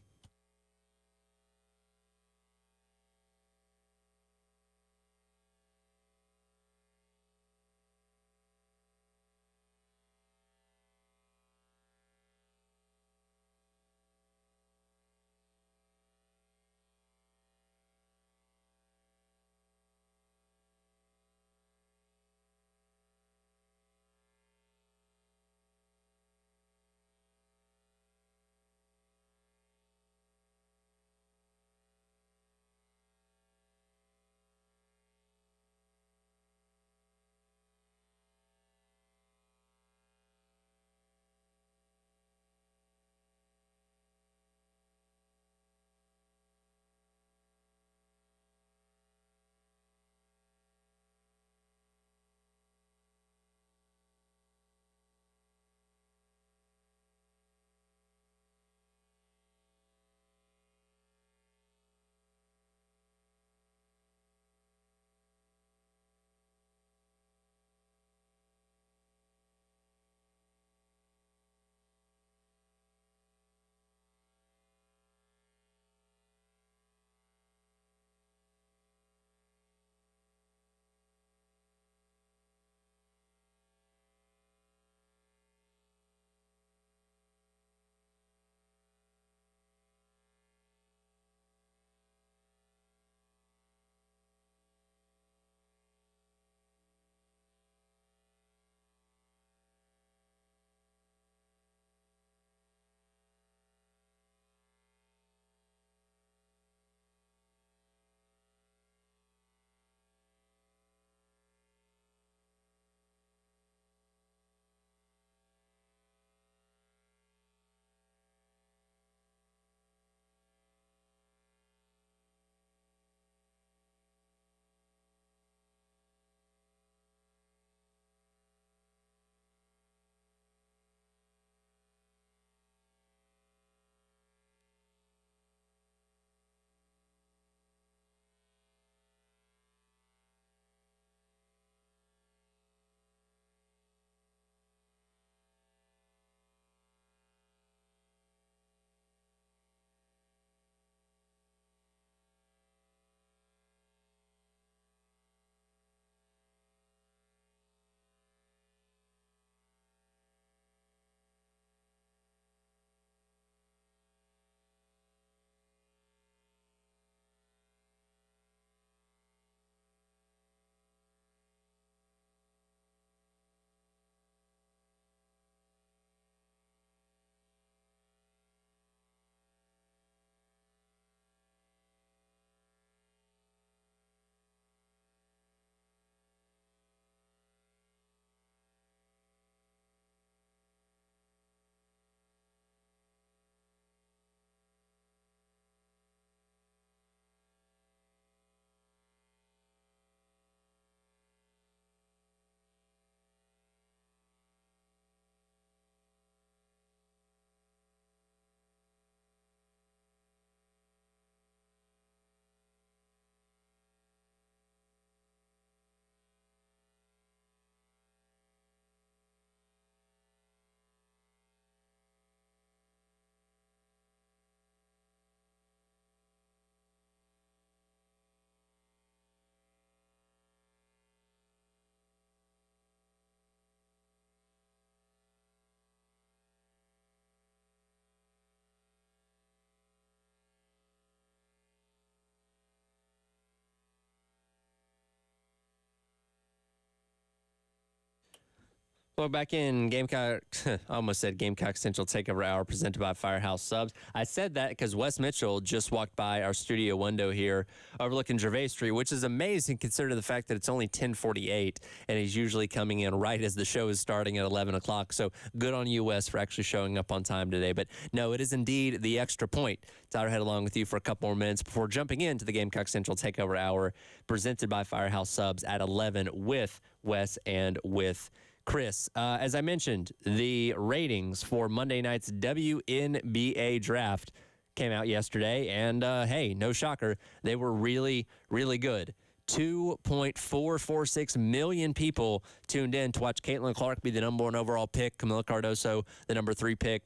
A: Well, back in Gamecock, I almost said Gamecock Central Takeover Hour presented by Firehouse Subs. I said that because Wes Mitchell just walked by our studio window here overlooking Gervais Street, which is amazing considering the fact that it's only 10:48 and he's usually coming in right as the show is starting at 11 o'clock. So good on you, Wes, for actually showing up on time today. But no, it is indeed the extra point. Tyler Head along with you for a couple more minutes before jumping into the Gamecock Central Takeover Hour presented by Firehouse Subs at 11 with Wes and with Chris. As I mentioned, the ratings for Monday night's WNBA draft came out yesterday, and hey, no shocker, they were really, really good. 2.446 million people tuned in to watch Caitlin Clark be the number 1 overall pick, Camila Cardoso the number 3 pick,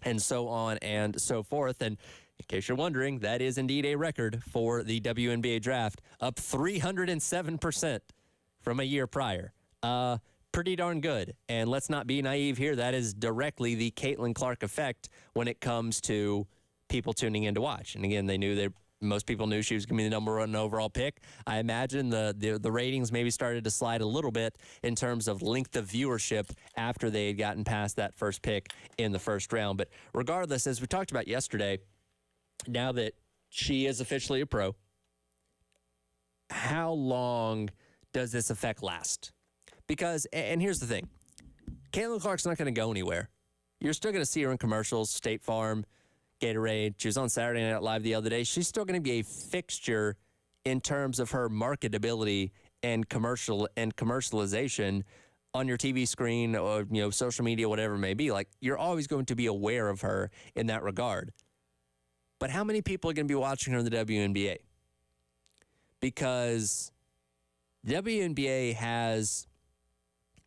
A: and so on and so forth. And in case you're wondering, that is indeed a record for the WNBA draft, up 307% from a year prior. Pretty darn good. And let's not be naive here. That is directly the Caitlin Clark effect when it comes to people tuning in to watch. And again, most people knew she was going to be the number 1 overall pick. I imagine the ratings maybe started to slide a little bit in terms of length of viewership after they had gotten past that first pick in the first round. But regardless, as we talked about yesterday, now that she is officially a pro, how long does this effect last? Because, and here's the thing, Caitlin Clark's not going to go anywhere. You're still going to see her in commercials, State Farm, Gatorade. She was on Saturday Night Live the other day. She's still going to be a fixture in terms of her marketability and commercialization on your TV screen or social media, whatever it may be. Like, you're always going to be aware of her in that regard. But how many people are going to be watching her in the WNBA? Because WNBA has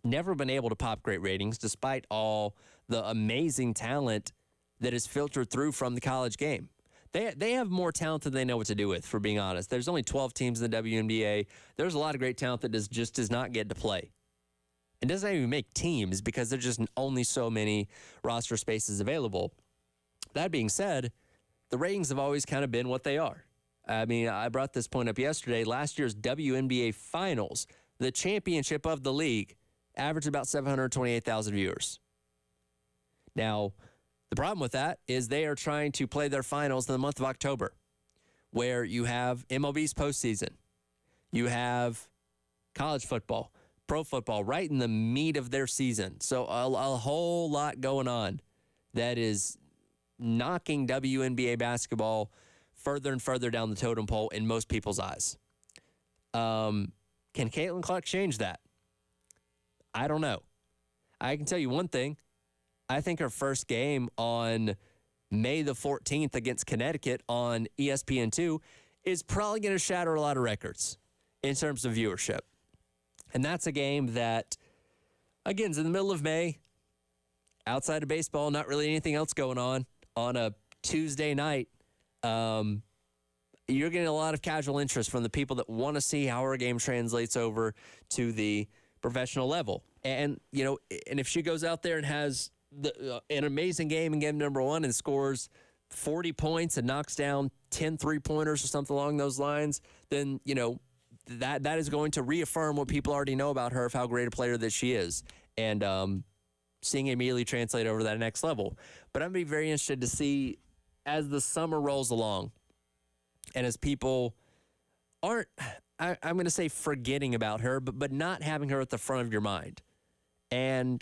A: never been able to pop great ratings despite all the amazing talent that is filtered through from the college game. They have more talent than they know what to do with, for being honest. There's only 12 teams in the WNBA. There's a lot of great talent that just does not get to play. It doesn't even make teams because there's just only so many roster spaces available. That being said, the ratings have always kind of been what they are. I mean, I brought this point up yesterday. Last year's WNBA Finals, the championship of the league, averaged about 728,000 viewers. Now, the problem with that is they are trying to play their finals in the month of October, where you have MLB's postseason. You have college football, pro football, right in the meat of their season. So a whole lot going on that is knocking WNBA basketball further and further down the totem pole in most people's eyes. Can Caitlin Clark change that? I don't know. I can tell you one thing. I think her first game on May the 14th against Connecticut on ESPN2 is probably going to shatter a lot of records in terms of viewership. And that's a game that, again, is in the middle of May, outside of baseball, not really anything else going on a Tuesday night. You're getting a lot of casual interest from the people that want to see how her game translates over to the professional level. And, and if she goes out there and has an amazing game in game number 1 and scores 40 points and knocks down 10 3-pointers or something along those lines, then, that is going to reaffirm what people already know about her of how great a player that she is. And seeing it immediately translate over to that next level. But I'm going to be very interested to see as the summer rolls along and as people aren't, I'm going to say forgetting about her, but not having her at the front of your mind. And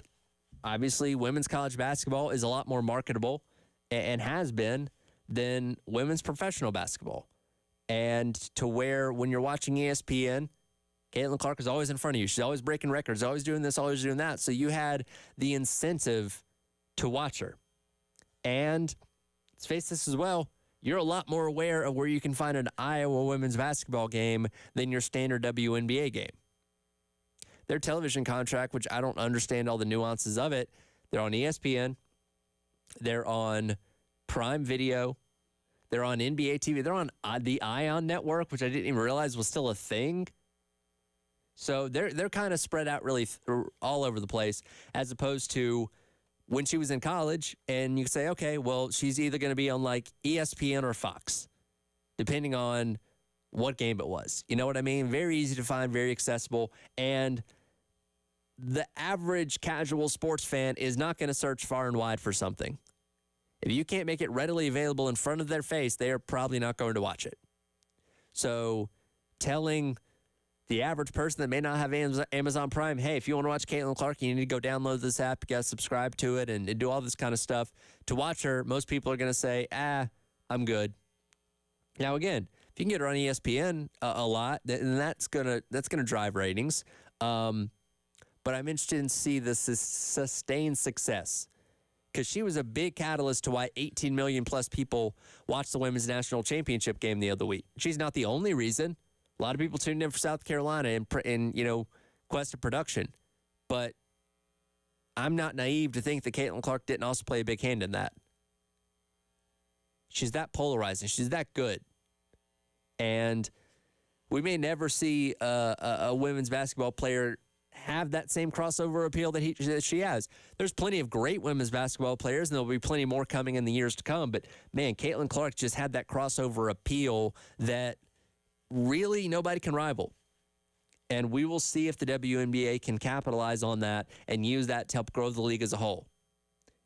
A: obviously, women's college basketball is a lot more marketable and has been than women's professional basketball. And to where when you're watching ESPN, Caitlin Clark is always in front of you. She's always breaking records, always doing this, always doing that. So you had the incentive to watch her. And let's face this as well, you're a lot more aware of where you can find an Iowa women's basketball game than your standard WNBA game. Their television contract, which I don't understand all the nuances of it, they're on ESPN, they're on Prime Video, they're on NBA TV, they're on the Ion Network, which I didn't even realize was still a thing. So they're kind of spread out really all over the place, as opposed to when she was in college, and you say, okay, well, she's either going to be on like ESPN or Fox, depending on what game it was. You know what I mean? Very easy to find, very accessible. And the average casual sports fan is not going to search far and wide for something. If you can't make it readily available in front of their face, they are probably not going to watch it. So telling the average person that may not have Amazon Prime, hey, if you want to watch Caitlin Clark, you need to go download this app, you got to subscribe to it, and do all this kind of stuff. To watch her, most people are going to say, I'm good. Now, again, if you can get her on ESPN a lot, then that's gonna drive ratings. But I'm interested in see the sustained success, because she was a big catalyst to why 18 million plus people watched the Women's National Championship game the other week. She's not the only reason. A lot of people tuned in for South Carolina in quest of production. But I'm not naive to think that Caitlin Clark didn't also play a big hand in that. She's that polarizing. She's that good. And we may never see a women's basketball player have that same crossover appeal that she has. There's plenty of great women's basketball players, and there'll be plenty more coming in the years to come. But, man, Caitlin Clark just had that crossover appeal that really nobody can rival. And we will see if the WNBA can capitalize on that and use that to help grow the league as a whole.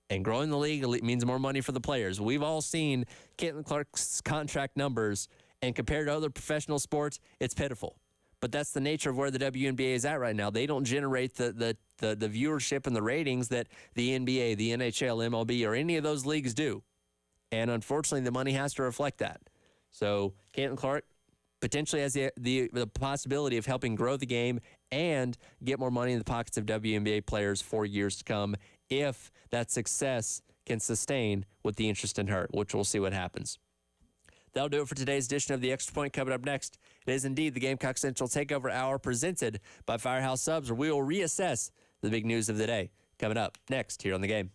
A: And growing the league means more money for the players. We've all seen Caitlin Clark's contract numbers, and compared to other professional sports, it's pitiful. But that's the nature of where the WNBA is at right now. They don't generate the viewership and the ratings that the NBA, the NHL, MLB, or any of those leagues do. And unfortunately, the money has to reflect that. So Caitlin Clark potentially has the possibility of helping grow the game and get more money in the pockets of WNBA players for years to come if that success can sustain with the interest in her, which we'll see what happens. That'll do it for today's edition of The Extra Point. Coming up next, it is indeed the Gamecock Central Takeover Hour presented by Firehouse Subs, where we will reassess the big news of the day. Coming up next here on The Game.